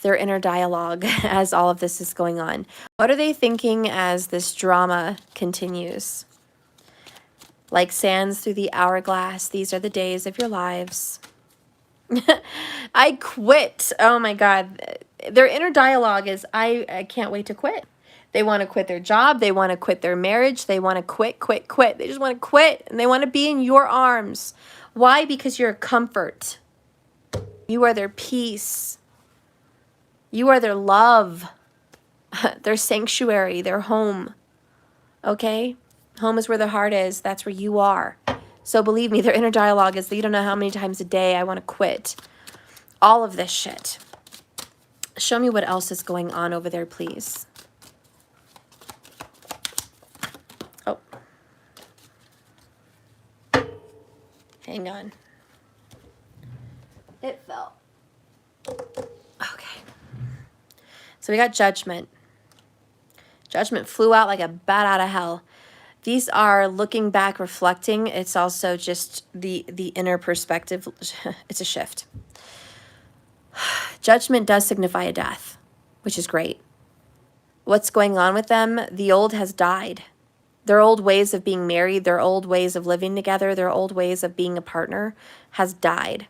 Speaker 1: their inner dialogue as all of this is going on? What are they thinking as this drama continues? Like sands through the hourglass, these are the days of your lives. I quit. Oh my God. Their inner dialogue is, I can't wait to quit. They want to quit their job. They want to quit their marriage. They want to quit. They just want to quit, and they want to be in your arms. Why? Because you're a comfort. You are their peace. You are their love, their sanctuary, their home. Okay? Home is where the heart is. That's where you are. So believe me, their inner dialogue is that you don't know how many times a day I want to quit. All of this shit. Show me what else is going on over there, please. Oh. Hang on. It fell. Okay. So we got Judgment. Judgment flew out like a bat out of hell. These are looking back, reflecting. It's also just the inner perspective. It's a shift. Judgment does signify a death, which is great. What's going on with them? The old has died. Their old ways of being married, their old ways of living together, their old ways of being a partner has died.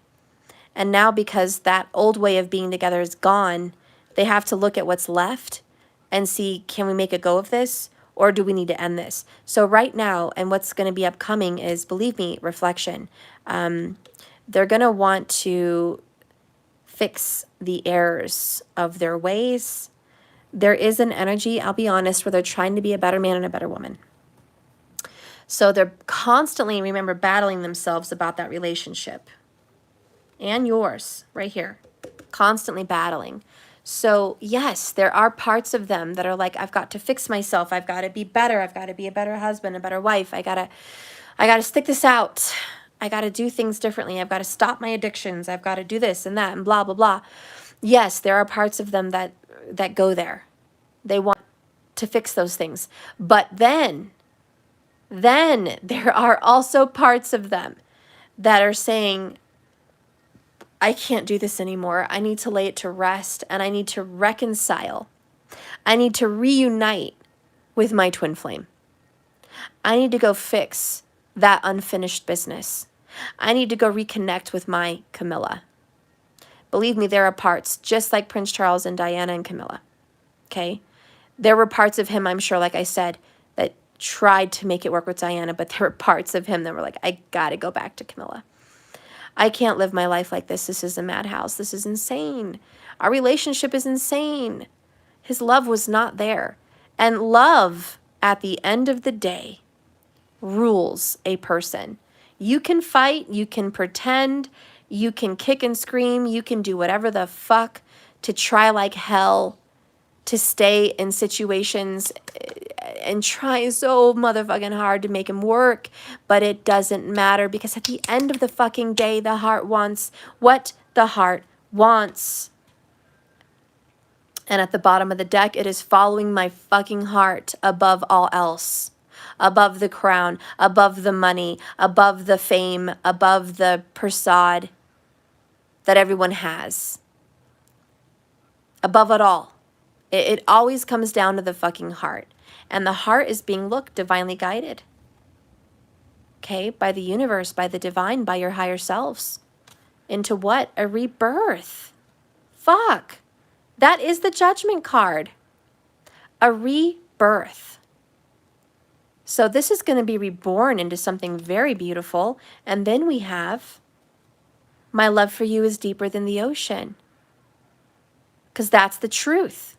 Speaker 1: And now because that old way of being together is gone, they have to look at what's left and see, can we make a go of this? Or do we need to end this? So right now, and what's going to be upcoming is, believe me, reflection. They're going to want to fix the errors of their ways. There is an energy, I'll be honest, where they're trying to be a better man and a better woman. So they're constantly, remember, battling themselves about that relationship. And yours, right here. Constantly battling. So yes, there are parts of them that are like, I've got to fix myself. I've got to be better. I've got to be a better husband, a better wife. I gotta stick this out. I got to do things differently. I've got to stop my addictions. I've got to do this and that and blah, blah, blah. Yes, there are parts of them that go there. They want to fix those things. But then there are also parts of them that are saying, I can't do this anymore. I need to lay it to rest, and I need to reconcile. I need to reunite with my twin flame. I need to go fix that unfinished business. I need to go reconnect with my Camilla. Believe me, there are parts, just like Prince Charles and Diana and Camilla, okay? There were parts of him, I'm sure, like I said, that tried to make it work with Diana, but there were parts of him that were like, I gotta go back to Camilla. I can't live my life like this. This is a madhouse. This is insane. Our relationship is insane. His love was not there. And love, at the end of the day, rules a person. You can fight, you can pretend, you can kick and scream, you can do whatever the fuck to try like hell to stay in situations and try so motherfucking hard to make him work, but it doesn't matter, because at the end of the fucking day, the heart wants what the heart wants. And at the bottom of the deck, it is following my fucking heart above all else. Above the crown, above the money, above the fame, above the persad that everyone has. Above it all. It always comes down to the fucking heart. And the heart is being, look, divinely guided. Okay? By the universe, by the divine, by your higher selves. Into what? A rebirth. Fuck. That is the judgment card. A rebirth. So this is going to be reborn into something very beautiful. And then we have, my love for you is deeper than the ocean. Because that's the truth.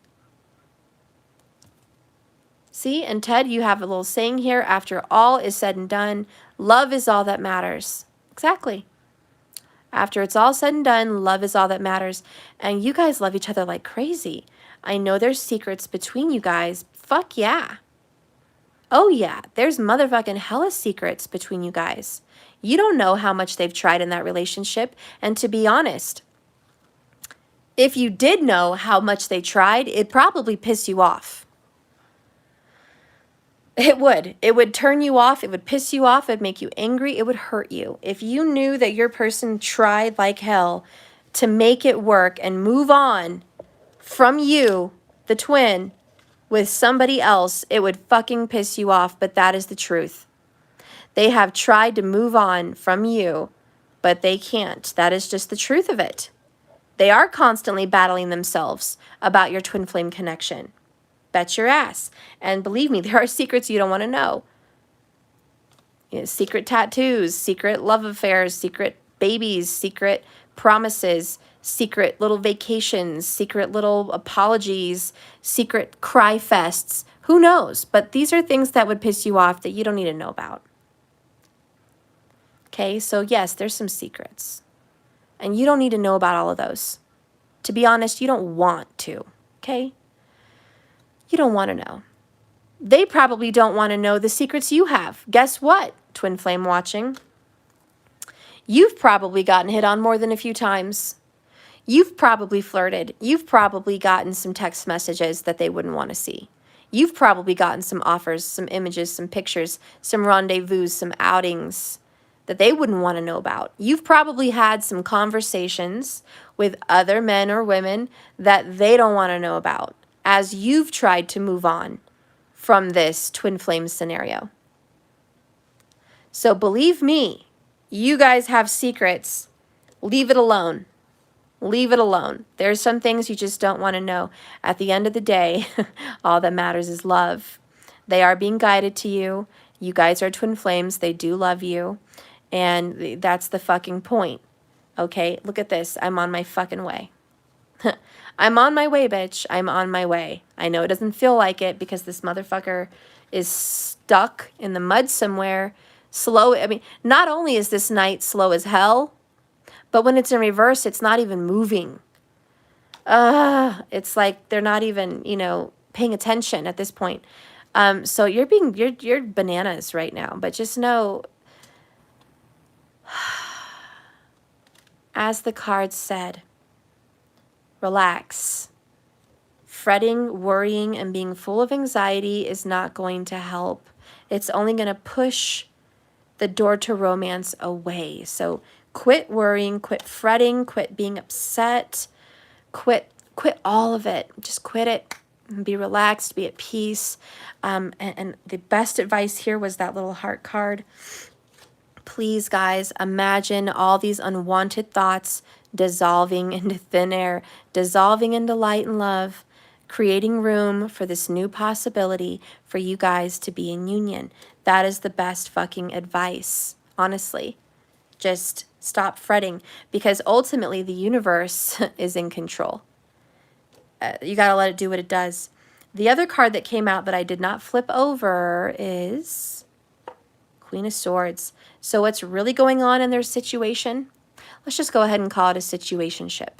Speaker 1: See, and Ted, you have a little saying here, after all is said and done, love is all that matters. Exactly. After it's all said and done, love is all that matters. And you guys love each other like crazy. I know there's secrets between you guys. Fuck yeah. Oh yeah, there's motherfucking hella secrets between you guys. You don't know how much they've tried in that relationship. And to be honest, if you did know how much they tried, it'd probably piss you off. It would. It would turn you off. It would piss you off. It'd make you angry. It would hurt you. If you knew that your person tried like hell to make it work and move on from you, the twin, with somebody else, it would fucking piss you off. But that is the truth. They have tried to move on from you, but they can't. That is just the truth of it. They are constantly battling themselves about your twin flame connection. Bet your ass. And believe me, there are secrets you don't want to know. You know, secret tattoos, secret love affairs, secret babies, secret promises, secret little vacations, secret little apologies, secret cry fests. Who knows? But these are things that would piss you off that you don't need to know about. Okay, so yes, there's some secrets. And you don't need to know about all of those. To be honest, you don't want to, okay? You don't want to know. They probably don't want to know the secrets you have. Guess what, twin flame watching? You've probably gotten hit on more than a few times. You've probably flirted. You've probably gotten some text messages that they wouldn't want to see. You've probably gotten some offers, some images, some pictures, some rendezvous, some outings that they wouldn't want to know about. You've probably had some conversations with other men or women that they don't want to know about, as you've tried to move on from this twin flame scenario. So believe me, you guys have secrets. Leave it alone. Leave it alone. There's some things you just don't want to know. At the end of the day, all that matters is love. They are being guided to you. You guys are twin flames. They do love you. And that's the fucking point. Okay, look at this. I'm on my fucking way. I'm on my way, bitch. I'm on my way. I know it doesn't feel like it because this motherfucker is stuck in the mud somewhere. Slow. I mean, not only is this night slow as hell, but when it's in reverse, it's not even moving. It's like they're not even, you know, paying attention at this point. So you're bananas right now. But just know, As the card said, relax. Fretting, worrying, and being full of anxiety is not going to help. It's only going to push the door to romance away. So quit worrying, quit fretting, quit being upset, quit all of it. Just quit it and be relaxed, be at peace. And the best advice here was that little heart card. Please, guys, imagine all these unwanted thoughts dissolving into thin air, dissolving into light and love, creating room for this new possibility for you guys to be in union. That is the best fucking advice, honestly. Just stop fretting, because ultimately the universe is in control. You got to let it do what it does. The other card that came out that I did not flip over is Queen of Swords. So what's really going on in their situation? Let's just go ahead and call it a situationship.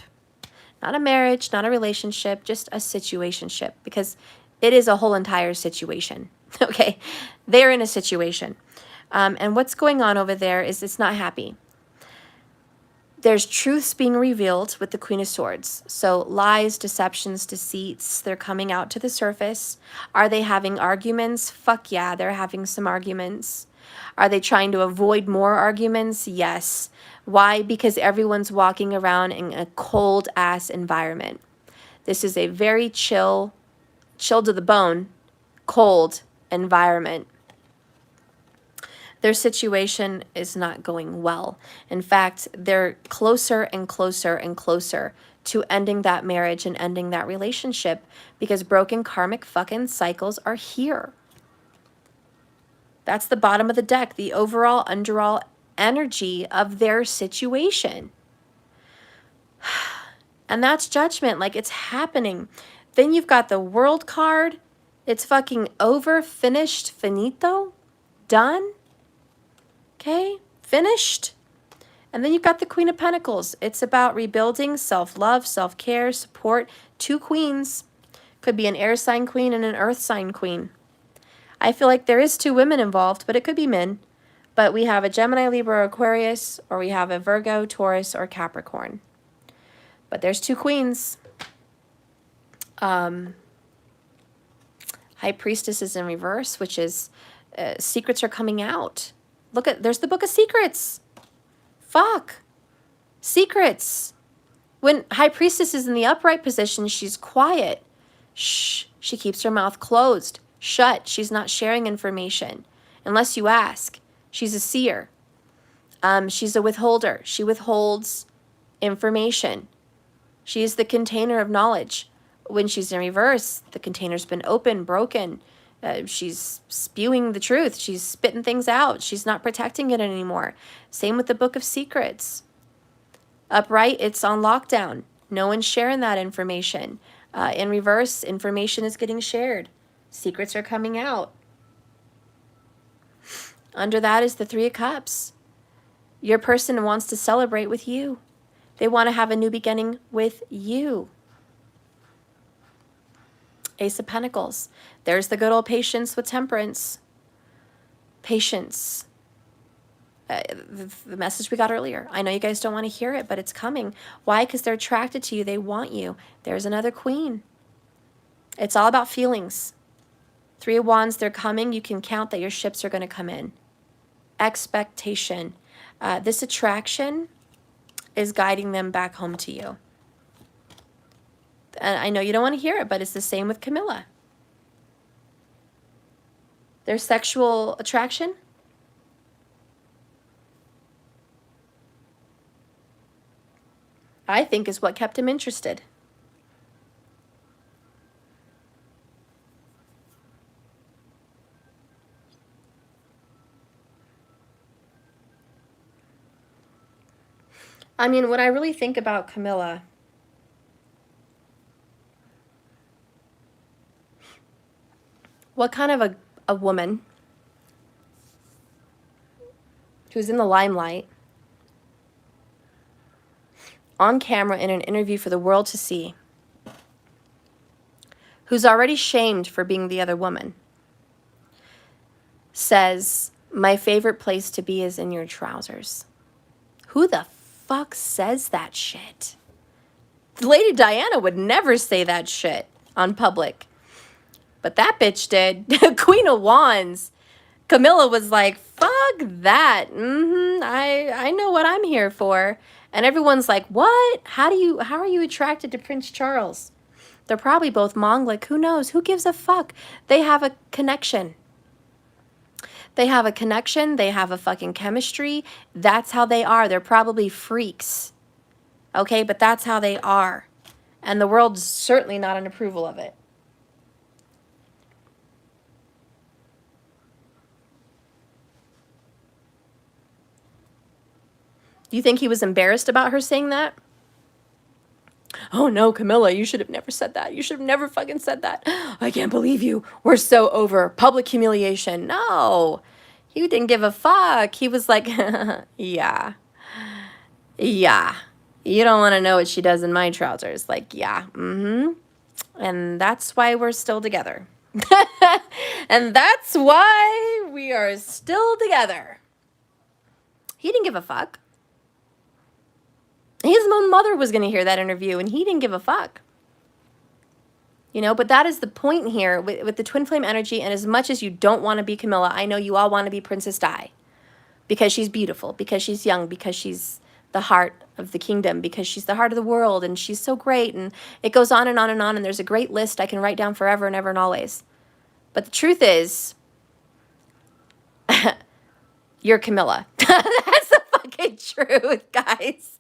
Speaker 1: Not a marriage, not a relationship, just a situationship, because it is a whole entire situation. Okay, they're in a situation. And what's going on over there is it's not happy. There's truths being revealed with the Queen of Swords. So lies, deceptions, deceits, they're coming out to the surface. Are they having arguments? Fuck yeah, they're having some arguments. Are they trying to avoid more arguments? Yes. Why? Because everyone's walking around in a cold-ass environment. This is a very chill to the bone, cold environment. Their situation is not going well. In fact, they're closer and closer and closer to ending that marriage and ending that relationship, because broken karmic fucking cycles are here. That's the bottom of the deck, the overall, underall energy of their situation. And that's judgment, like it's happening. Then you've got the World card. It's fucking over, finished, finito, done. Okay, finished. And then you've got the Queen of Pentacles. It's about rebuilding, self-love, self-care, support. Two queens. Could be an air sign queen and an earth sign queen. I feel like there is two women involved, but it could be men. But we have a Gemini, Libra, Aquarius, or we have a Virgo, Taurus, or Capricorn. But there's two queens. High Priestess is in reverse, which is secrets are coming out. Look at, there's the Book of Secrets. Fuck. Secrets. When High Priestess is in the upright position, she's quiet. Shh. She keeps her mouth closed. Shut. She's not sharing information unless you ask. She's a seer. She's a withholder. She withholds information. She is the container of knowledge. When she's in reverse, the container's been open, broken. She's spewing the truth. She's spitting things out. She's not protecting it anymore. Same with the Book of Secrets. Upright, it's on lockdown. No one's sharing that information. In reverse, information is getting shared. Secrets are coming out. Under that is the Three of Cups. Your person wants to celebrate with you. They want to have a new beginning with you. Ace of Pentacles. There's the good old patience with Temperance. Patience. The message we got earlier. I know you guys don't want to hear it, but it's coming. Why? Because they're attracted to you. They want you. There's another queen. It's all about feelings. Three of Wands, they're coming. You can count that your ships are going to come in. Expectation. This attraction is guiding them back home to you. And I know you don't want to hear it, but it's the same with Camilla. Their sexual attraction. I think is what kept him interested. I mean, when I really think about Camilla, what kind of a woman who's in the limelight, on camera in an interview for the world to see, who's already shamed for being the other woman, says, my favorite place to be is in your trousers. Who the fuck says that shit? Lady Diana would never say that shit on public. But that bitch did. Queen of Wands. Camilla was like, fuck that. I know what I'm here for. And everyone's like, what? How are you attracted to Prince Charles? They're probably both Mongolic. Who knows? Who gives a fuck? They have a connection. They have a connection. They have a fucking chemistry. That's how they are. They're probably freaks. Okay, but that's how they are. And the world's certainly not in approval of it. Do you think he was embarrassed about her saying that? Oh no, Camilla, you should have never said that. You should have never fucking said that. I can't believe you. We're so over. Public humiliation. No, he didn't give a fuck. He was like, yeah. Yeah. You don't want to know what she does in my trousers. Like, yeah. And that's why we're still together. And that's why we are still together. He didn't give a fuck. His own mother was going to hear that interview, and he didn't give a fuck. You know, but that is the point here with the twin flame energy. And as much as you don't want to be Camilla, I know you all want to be Princess Di. Because she's beautiful, because she's young, because she's the heart of the kingdom, because she's the heart of the world, and she's so great. And it goes on and on and on, and there's a great list I can write down forever and ever and always. But the truth is, you're Camilla. That's the fucking truth, guys.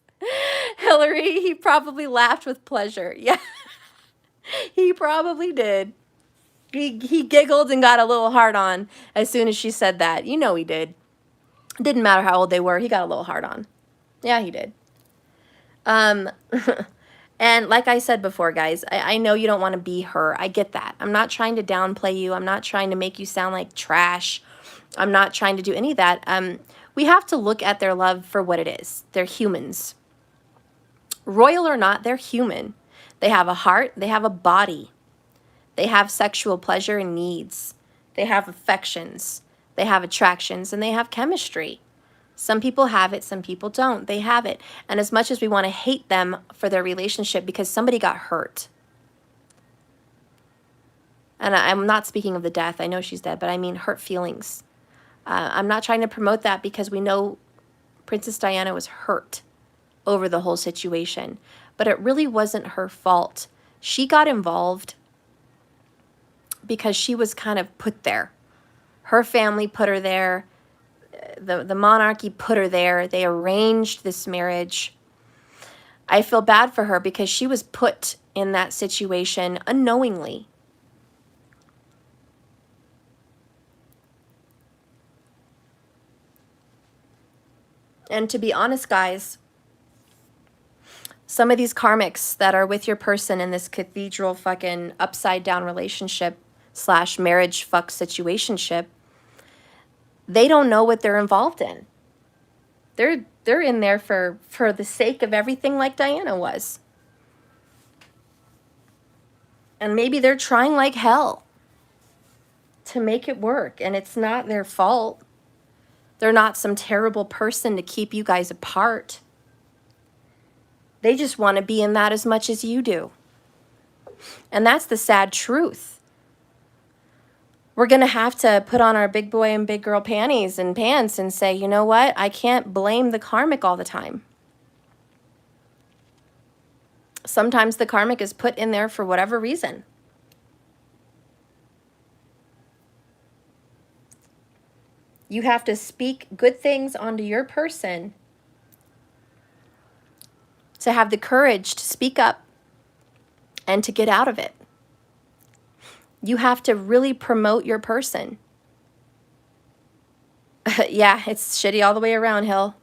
Speaker 1: Hillary, he probably laughed with pleasure. Yeah, he probably did. He giggled and got a little hard on as soon as she said that. You know he did. It didn't matter how old they were. He got a little hard on. Yeah, he did. And like I said before, guys, I know you don't want to be her. I get that. I'm not trying to downplay you. I'm not trying to make you sound like trash. I'm not trying to do any of that. We have to look at their love for what it is. They're humans. Royal or not, they're human. They have a heart. They have a body. They have sexual pleasure and needs. They have affections. They have attractions, and they have chemistry. Some people have it, some people don't. They have it. And as much as we want to hate them for their relationship because somebody got hurt. And I'm not speaking of the death. I know she's dead, but I mean hurt feelings. I'm not trying to promote that because we know Princess Diana was hurt over the whole situation. But it really wasn't her fault. She got involved because she was kind of put there. Her family put her there. The monarchy put her there. They arranged this marriage. I feel bad for her because she was put in that situation unknowingly. And to be honest, guys, some of these karmics that are with your person in this cathedral fucking upside down relationship / marriage fuck situationship, they don't know what they're involved in. They're in there for the sake of everything like Diana was. And maybe they're trying like hell to make it work, and it's not their fault. They're not some terrible person to keep you guys apart. They just want to be in that as much as you do. And that's the sad truth. We're going to have to put on our big boy and big girl panties and pants and say, you know what? I can't blame the karmic all the time. Sometimes the karmic is put in there for whatever reason. You have to speak good things onto your person to have the courage to speak up and to get out of it. You have to really promote your person. Yeah, it's shitty all the way around, Hill.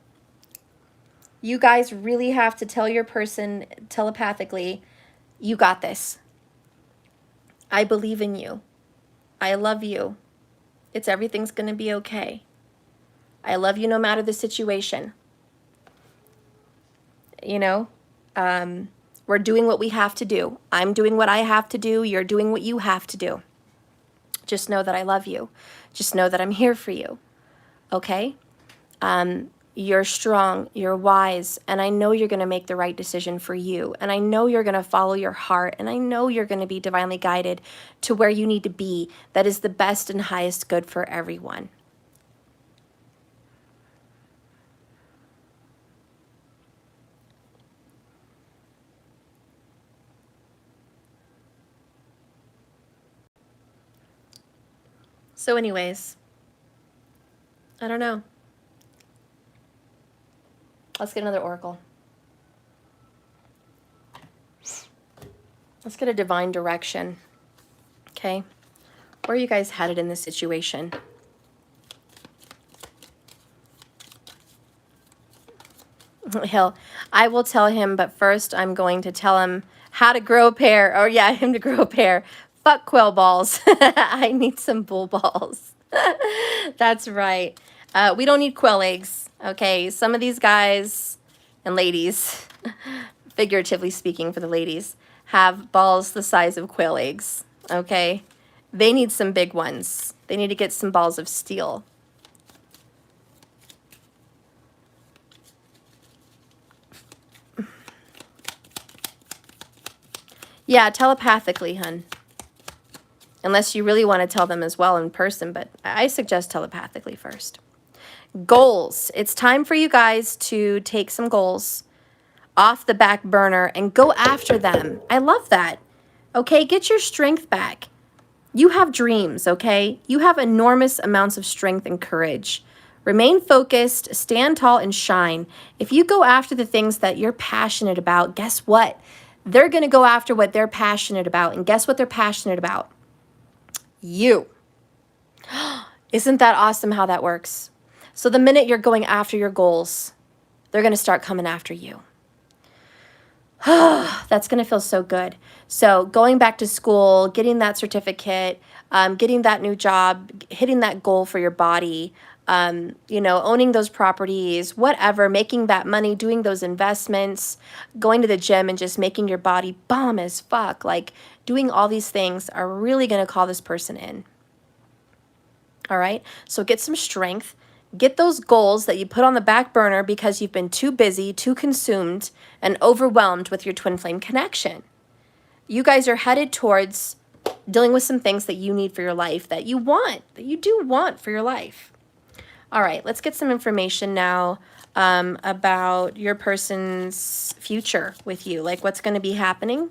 Speaker 1: You guys really have to tell your person telepathically, you got this. I believe in you. I love you. Everything's going to be okay. I love you no matter the situation. You know, we're doing what we have to do. I'm doing what I have to do. You're doing what you have to do. Just know that I love you. Just know that I'm here for you. Okay? You you're strong, you're wise, and I know you're going to make the right decision for you. And I know you're going to follow your heart, and I know you're going to be divinely guided to where you need to be. That is the best and highest good for everyone. So anyways, I don't know. Let's get another oracle. Let's get a divine direction. Okay? Where are you guys headed in this situation? I will tell him, but first I'm going to tell him how to grow a pair. Or yeah, him to grow a pair. Fuck quill balls. I need some bull balls. That's right. We don't need quill eggs. Okay, some of these guys and ladies, figuratively speaking for the ladies, have balls the size of quail eggs. Okay, they need some big ones. They need to get some balls of steel. Yeah, telepathically, hun. Unless you really want to tell them as well in person, but I suggest telepathically first. Goals. It's time for you guys to take some goals off the back burner and go after them. I love that. Okay, get your strength back. You have dreams, okay? You have enormous amounts of strength and courage. Remain focused, stand tall, and shine. If you go after the things that you're passionate about, guess what? They're going to go after what they're passionate about. And guess what they're passionate about? You. Isn't that awesome how that works? So the minute you're going after your goals, they're going to start coming after you. That's going to feel so good. So going back to school, getting that certificate, getting that new job, hitting that goal for your body, you know, owning those properties, whatever, making that money, doing those investments, going to the gym and just making your body bomb as fuck, like doing all these things are really going to call this person in. All right. So get some strength. Get those goals that you put on the back burner because you've been too busy, too consumed, and overwhelmed with your twin flame connection. You guys are headed towards dealing with some things that you need for your life, that you want, that you do want for your life. All right, let's get some information now about your person's future with you, like what's going to be happening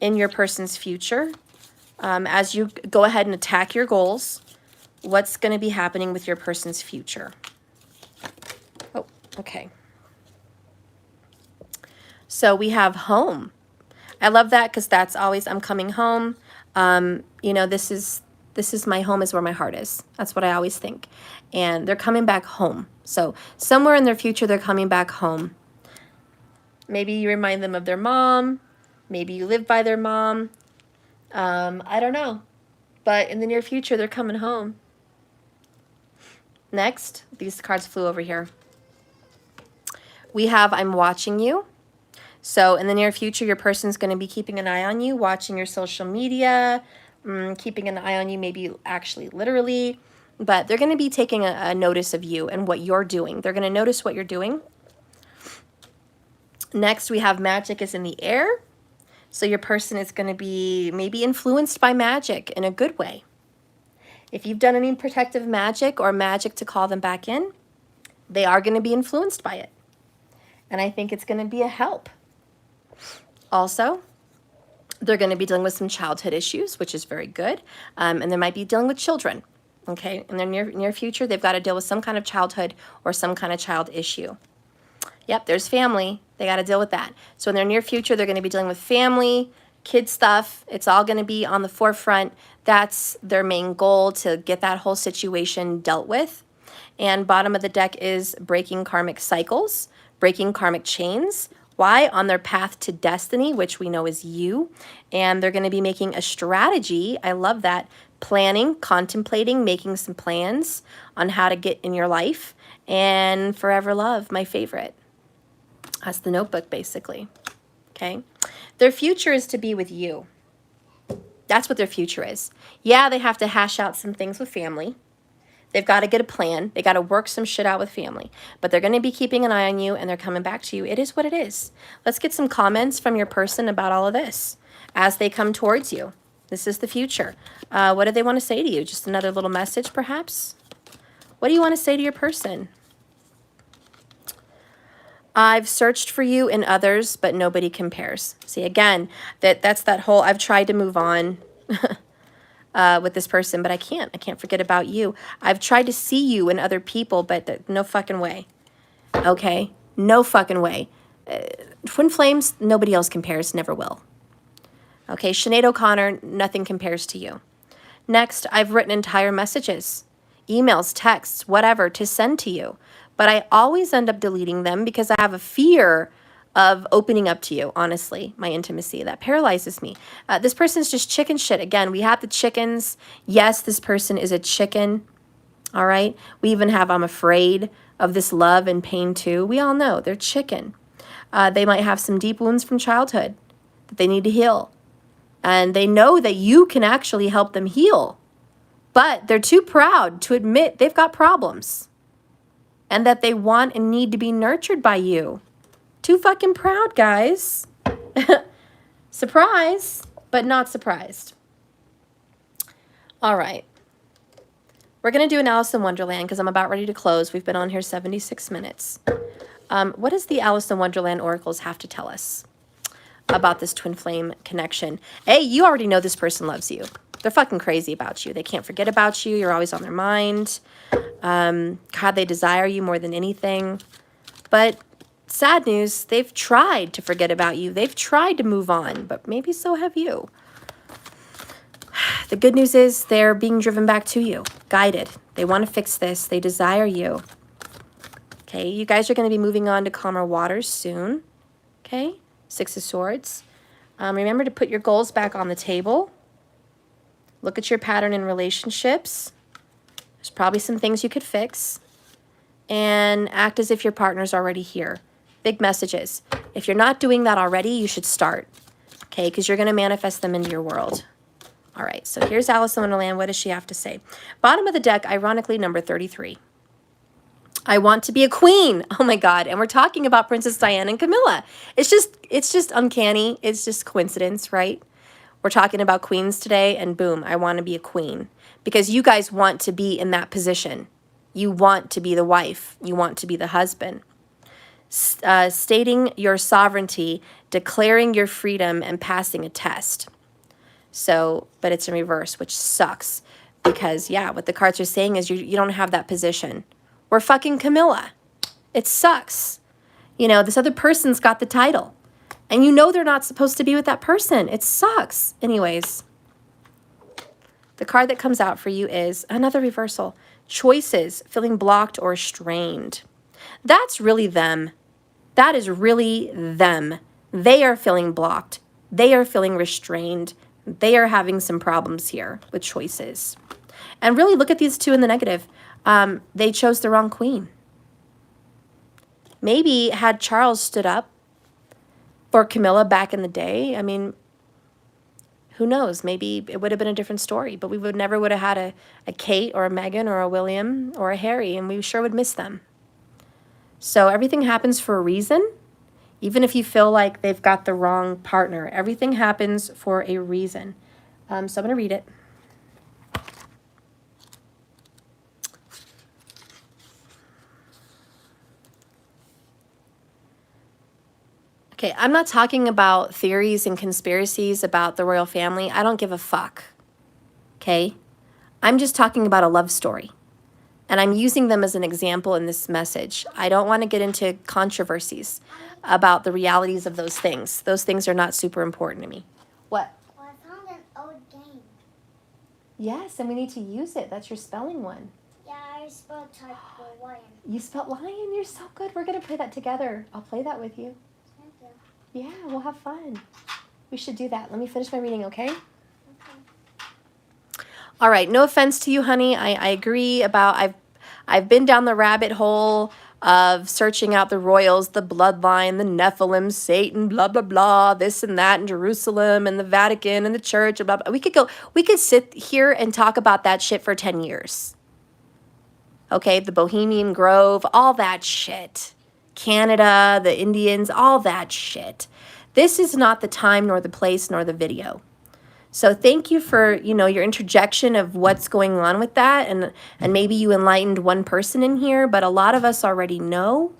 Speaker 1: in your person's future as you go ahead and attack your goals. What's going to be happening with your person's future? Oh, okay. So we have home. I love that because that's always, I'm coming home. You know, this is my home is where my heart is. That's what I always think. And they're coming back home. So somewhere in their future, they're coming back home. Maybe you remind them of their mom. Maybe you live by their mom. I don't know. But in the near future, they're coming home. Next, these cards flew over here. We have I'm watching you. So in the near future, your person's going to be keeping an eye on you, watching your social media, keeping an eye on you, maybe actually literally. But they're going to be taking a notice of you and what you're doing. They're going to notice what you're doing. Next, we have magic is in the air. So your person is going to be maybe influenced by magic in a good way. If you've done any protective magic or magic to call them back in, they are going to be influenced by it. And I think it's going to be a help. Also, they're going to be dealing with some childhood issues, which is very good. And they might be dealing with children. Okay, in their near future, they've got to deal with some kind of childhood or some kind of child issue. Yep, there's family. They got to deal with that. So in their near future, they're going to be dealing with family, kid stuff. It's all going to be on the forefront. That's their main goal, to get that whole situation dealt with. And bottom of the deck is breaking karmic cycles, breaking karmic chains. Why? On their path to destiny, which we know is you. And they're going to be making a strategy. I love that. Planning, contemplating, making some plans on how to get in your life. And forever love, my favorite. That's the notebook, basically. Okay. Their future is to be with you. That's what their future is. Yeah, they have to hash out some things with family. They've got to get a plan. They got to work some shit out with family. But they're going to be keeping an eye on you, and they're coming back to you. It is what it is. Let's get some comments from your person about all of this as they come towards you. This is the future. What do they want to say to you? Just another little message, perhaps? What do you want to say to your person? I've searched for you in others, but nobody compares. See, again, that's that whole, I've tried to move on with this person, but I can't. I can't forget about you. I've tried to see you in other people, but no fucking way. Okay? No fucking way. Twin flames, nobody else compares, never will. Okay, Sinead O'Connor, nothing compares to you. Next, I've written entire messages, emails, texts, whatever, to send to you. But I always end up deleting them because I have a fear of opening up to you, honestly, my intimacy. That paralyzes me. This person's just chicken shit. Again, we have the chickens. Yes, this person is a chicken. All right? We even have, I'm afraid of this love and pain too. We all know they're chicken. They might have some deep wounds from childhood that they need to heal. And they know that you can actually help them heal. But they're too proud to admit they've got problems. And that they want and need to be nurtured by you. Too fucking proud, guys. Surprise, but not surprised. All right. We're going to do an Alice in Wonderland because I'm about ready to close. We've been on here 76 minutes. What does the Alice in Wonderland oracles have to tell us about this twin flame connection? Hey, you already know this person loves you. They're fucking crazy about you. They can't forget about you. You're always on their mind. God, they desire you more than anything. But sad news, they've tried to forget about you. They've tried to move on, but maybe so have you. The good news is they're being driven back to you, guided. They want to fix this. They desire you. Okay, you guys are going to be moving on to calmer waters soon. Okay, Six of Swords. Remember to put your goals back on the table. Look at your pattern in relationships. There's probably some things you could fix. And act as if your partner's already here. Big messages. If you're not doing that already, you should start. Okay, because you're going to manifest them into your world. All right, so here's Alice in Wonderland. What does she have to say? Bottom of the deck, ironically, number 33. I want to be a queen. Oh my God. And we're talking about Princess Diana and Camilla. It's just uncanny. It's just coincidence, right? We're talking about queens today, and boom, I want to be a queen. Because you guys want to be in that position. You want to be the wife. You want to be the husband. Stating your sovereignty, declaring your freedom, and passing a test. So, but it's in reverse, which sucks. Because, yeah, what the cards are saying is you don't have that position. We're fucking Camilla. It sucks. You know, this other person's got the title. And you know they're not supposed to be with that person. It sucks. Anyways, the card that comes out for you is another reversal. Choices, feeling blocked or strained. That's really them. That is really them. They are feeling blocked. They are feeling restrained. They are having some problems here with choices. And really look at these two in the negative. They chose the wrong queen. Maybe had Charles stood up for Camilla back in the day, I mean, who knows? Maybe it would have been a different story, but we never would have had a Kate or a Meghan or a William or a Harry, and we sure would miss them. So everything happens for a reason, even if you feel like they've got the wrong partner. Everything happens for a reason. So I'm going to read it. Okay, I'm not talking about theories and conspiracies about the royal family. I don't give a fuck. Okay? I'm just talking about a love story. And I'm using them as an example in this message. I don't want to get into controversies about the realities of those things. Those things are not super important to me. What?
Speaker 2: Well, I found an old game.
Speaker 1: Yes, and we need to use it. That's your spelling one.
Speaker 2: Yeah, I spelled type for lion.
Speaker 1: You spelled lion? You're so good. We're going to play that together. I'll play that with you.
Speaker 2: Thank you.
Speaker 1: Yeah, we'll have fun. We should do that. Let me finish my reading, okay? All right, no offense to you, honey. I agree about, I've been down the rabbit hole of searching out the royals, the bloodline, the Nephilim, Satan, blah, blah, blah, this and that, and Jerusalem, and the Vatican, and the church, blah, blah. We could sit here and talk about that shit for 10 years. Okay, the Bohemian Grove, all that shit. Canada, the Indians, all that shit. This is not the time nor the place nor the video. So thank you for, your interjection of what's going on with that. And maybe you enlightened one person in here, but a lot of us already know.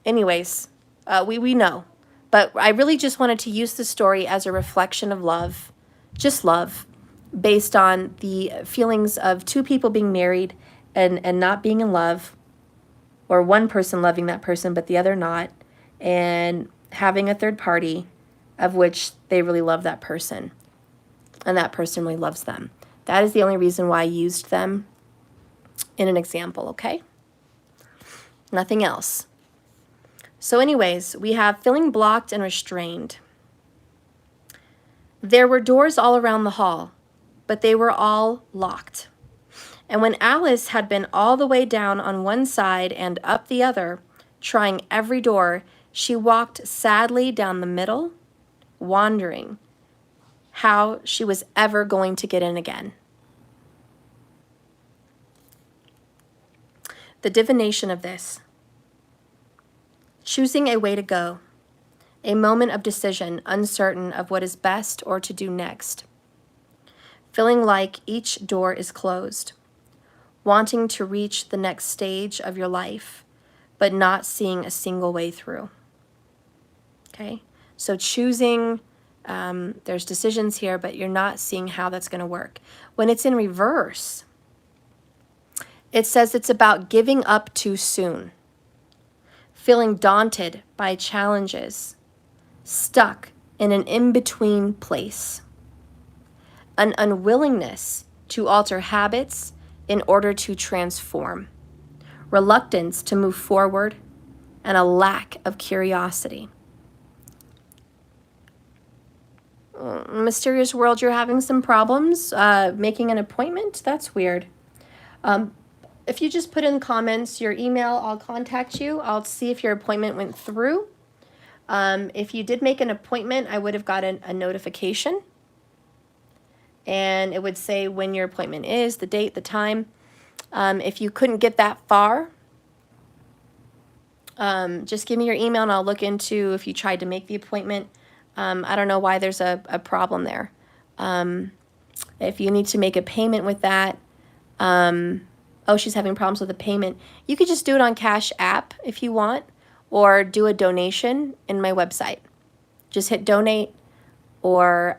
Speaker 1: Anyways, we know. But I really just wanted to use the story as a reflection of love. Just love. Based on the feelings of two people being married and not being in love. Or one person loving that person, but the other not. And having a third party of which they really love that person and that person really loves them. That is the only reason why I used them in an example, okay? Nothing else. So anyways, we have feeling blocked and restrained. There were doors all around the hall, but they were all locked. And when Alice had been all the way down on one side and up the other, trying every door, she walked sadly down the middle, wondering how she was ever going to get in again. The divination of this. Choosing a way to go. A moment of decision, uncertain of what is best or to do next. Feeling like each door is closed. Wanting to reach the next stage of your life, but not seeing a single way through. Okay, so choosing, there's decisions here, but you're not seeing how that's going to work. When it's in reverse, it says it's about giving up too soon, feeling daunted by challenges, stuck in an in-between place, an unwillingness to alter habits in order to transform, reluctance to move forward, and a lack of curiosity. Mysterious world, you're having some problems making an appointment? That's weird. If you just put in comments your email, I'll contact you. I'll see if your appointment went through. If you did make an appointment, I would have gotten a notification. And it would say when your appointment is, the date, the time. If you couldn't get that far, just give me your email and I'll look into if you tried to make the appointment. I don't know why there's a problem there. If you need to make a payment with that, oh, she's having problems with the payment. You could just do it on Cash App if you want, or do a donation in my website. Just hit donate or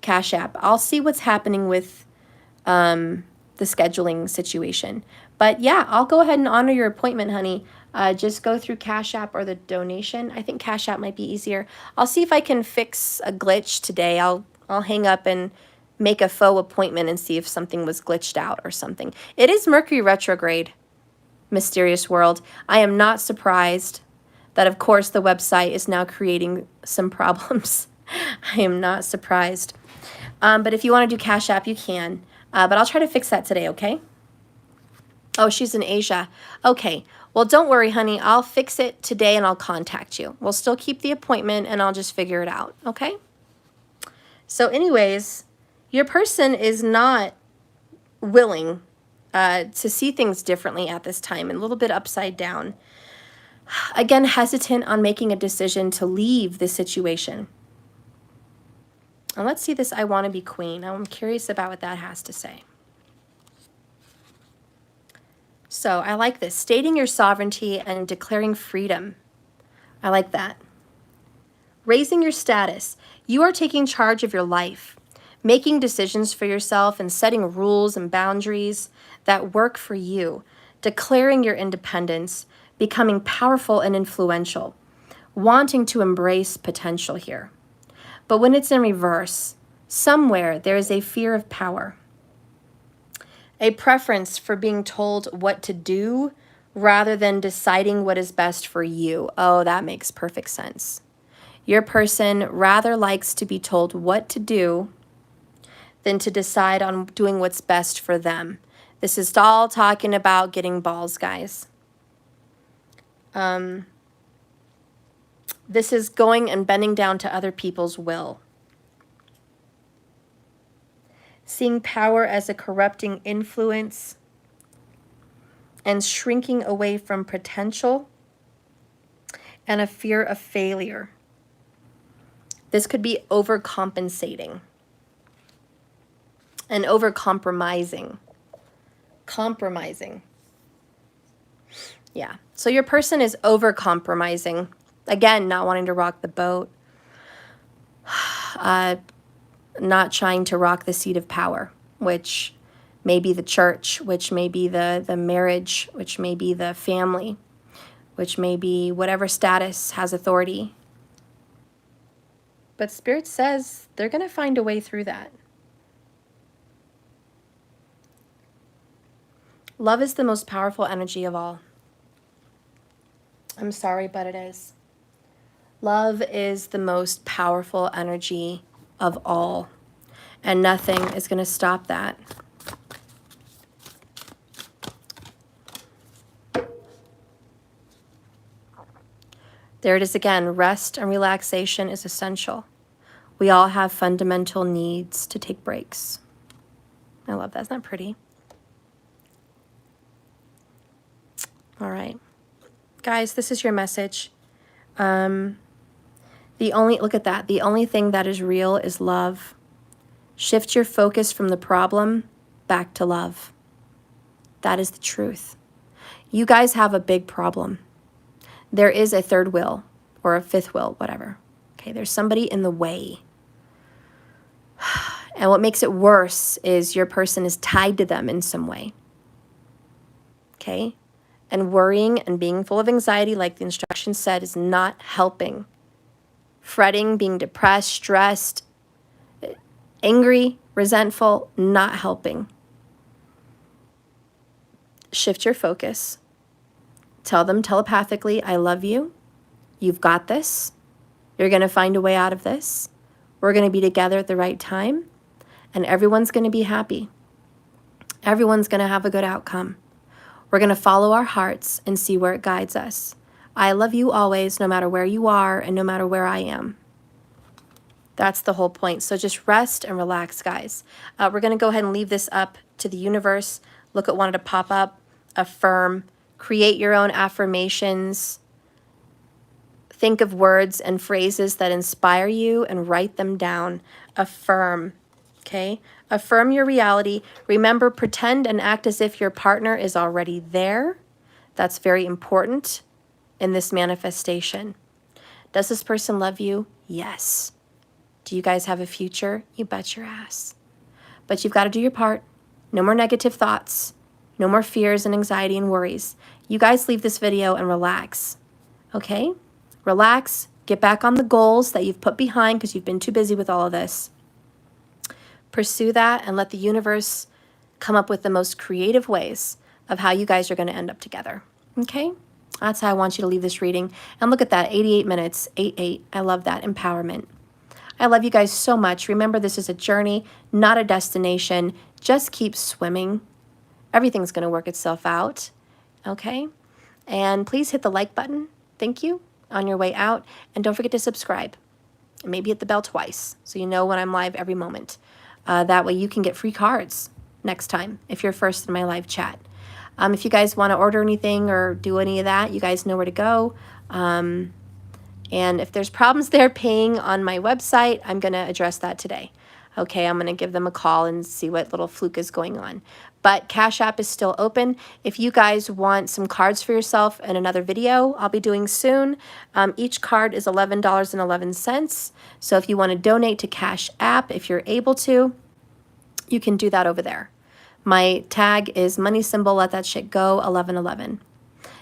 Speaker 1: Cash App. I'll see what's happening with the scheduling situation. But yeah, I'll go ahead and honor your appointment, honey. Just go through Cash App or the donation. I think Cash App might be easier. I'll see if I can fix a glitch today. I'll hang up and make a faux appointment and see if something was glitched out or something. It is Mercury retrograde, mysterious world. I am not surprised that, of course, the website is now creating some problems. I am not surprised. But if you want to do Cash App, you can. But I'll try to fix that today, okay? Oh, she's in Asia. Okay. Well, don't worry, honey. I'll fix it today and I'll contact you. We'll still keep the appointment and I'll just figure it out, okay? So anyways, your person is not willing to see things differently at this time and a little bit upside down. Again, hesitant on making a decision to leave this situation. And let's see this I want to be queen. I'm curious about what that has to say. So I like this. Stating your sovereignty and declaring freedom. I like that. Raising your status. You are taking charge of your life, making decisions for yourself and setting rules and boundaries that work for you, declaring your independence, becoming powerful and influential, wanting to embrace potential here. But when it's in reverse, somewhere there is a fear of power, a preference for being told what to do rather than deciding what is best for you. Oh, that makes perfect sense. Your person rather likes to be told what to do than to decide on doing what's best for them. This is all talking about getting balls, guys. This is going and bending down to other people's will. seeing power as a corrupting influence, and shrinking away from potential and a fear of failure. This could be overcompensating and overcompromising. Compromising. Yeah. So your person is overcompromising. Again, not wanting to rock the boat. Not trying to rock the seat of power, which may be the church, which may be the marriage, which may be the family, which may be whatever status has authority. But Spirit says they're going to find a way through that. Love is the most powerful energy of all. I'm sorry, but it is. Love is the most powerful energy of all, and nothing is going to stop that. There it is again. Rest and relaxation is essential. We all have fundamental needs to take breaks. I love that. Isn't that pretty? All right. Guys, this is your message. Look at that. The only thing that is real is love. Shift your focus from the problem back to love. That is the truth. You guys have a big problem. There is a third wheel or a fifth wheel, whatever. Okay, there's somebody in the way. And what makes it worse is your person is tied to them in some way. Okay? And worrying and being full of anxiety, like the instructions said, is not helping. Fretting, being depressed, stressed, angry, resentful, not helping. Shift your focus. Tell them telepathically, I love you. You've got this. You're going to find a way out of this. We're going to be together at the right time. And everyone's going to be happy. Everyone's going to have a good outcome. We're going to follow our hearts and see where it guides us. I love you always, no matter where you are and no matter where I am. That's the whole point. So just rest and relax, guys. We're going to go ahead and leave this up to the universe. Look at wanted to pop up, affirm, create your own affirmations. Think of words and phrases that inspire you and write them down. Affirm, okay? Affirm your reality. Remember, pretend and act as if your partner is already there. That's very important in this manifestation. Does this person love you? Yes. Do you guys have a future? You bet your ass. But you've got to do your part. No more negative thoughts. No more fears and anxiety and worries. You guys leave this video and relax, okay? Relax, get back on the goals that you've put behind because you've been too busy with all of this. Pursue that and let the universe come up with the most creative ways of how you guys are going to end up together, okay? That's how I want you to leave this reading. And look at that, 88 minutes, 8-8. I love that, empowerment. I love you guys so much. Remember, this is a journey, not a destination. Just keep swimming. Everything's going to work itself out, okay? And please hit the like button, thank you, on your way out. And don't forget to subscribe. And maybe hit the bell twice so you know when I'm live every moment. That way you can get free cards next time if you're first in my live chat. If you guys want to order anything or do any of that, you guys know where to go. And if there's problems there paying on my website, I'm going to address that today. Okay, I'm going to give them a call and see what little fluke is going on. But Cash App is still open. If you guys want some cards for yourself in another video I'll be doing soon, each card is $11.11. So if you want to donate to Cash App, if you're able to, you can do that over there. My tag is money symbol, let that shit go, 1111.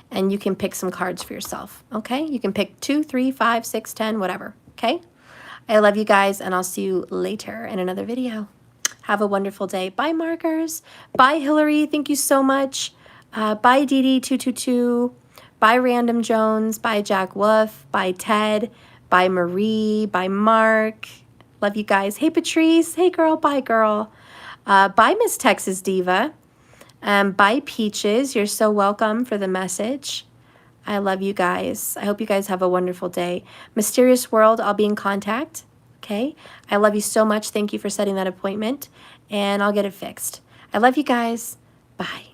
Speaker 1: And you can pick some cards for yourself, okay? You can pick 2, 3, 5, 6, 10, whatever, okay? I love you guys, and I'll see you later in another video. Have a wonderful day. Bye, Markers. Bye, Hillary. Thank you so much. Bye, Dee222. Bye, Random Jones. Bye, Jack Wolf. Bye, Ted. Bye, Marie. Bye, Mark. Love you guys. Hey, Patrice. Hey, girl. Bye, girl. Bye, Miss Texas Diva. Bye, Peaches. You're so welcome for the message. I love you guys. I hope you guys have a wonderful day. Mysterious World, I'll be in contact. Okay? I love you so much. Thank you for setting that appointment. and I'll get it fixed. I love you guys. Bye.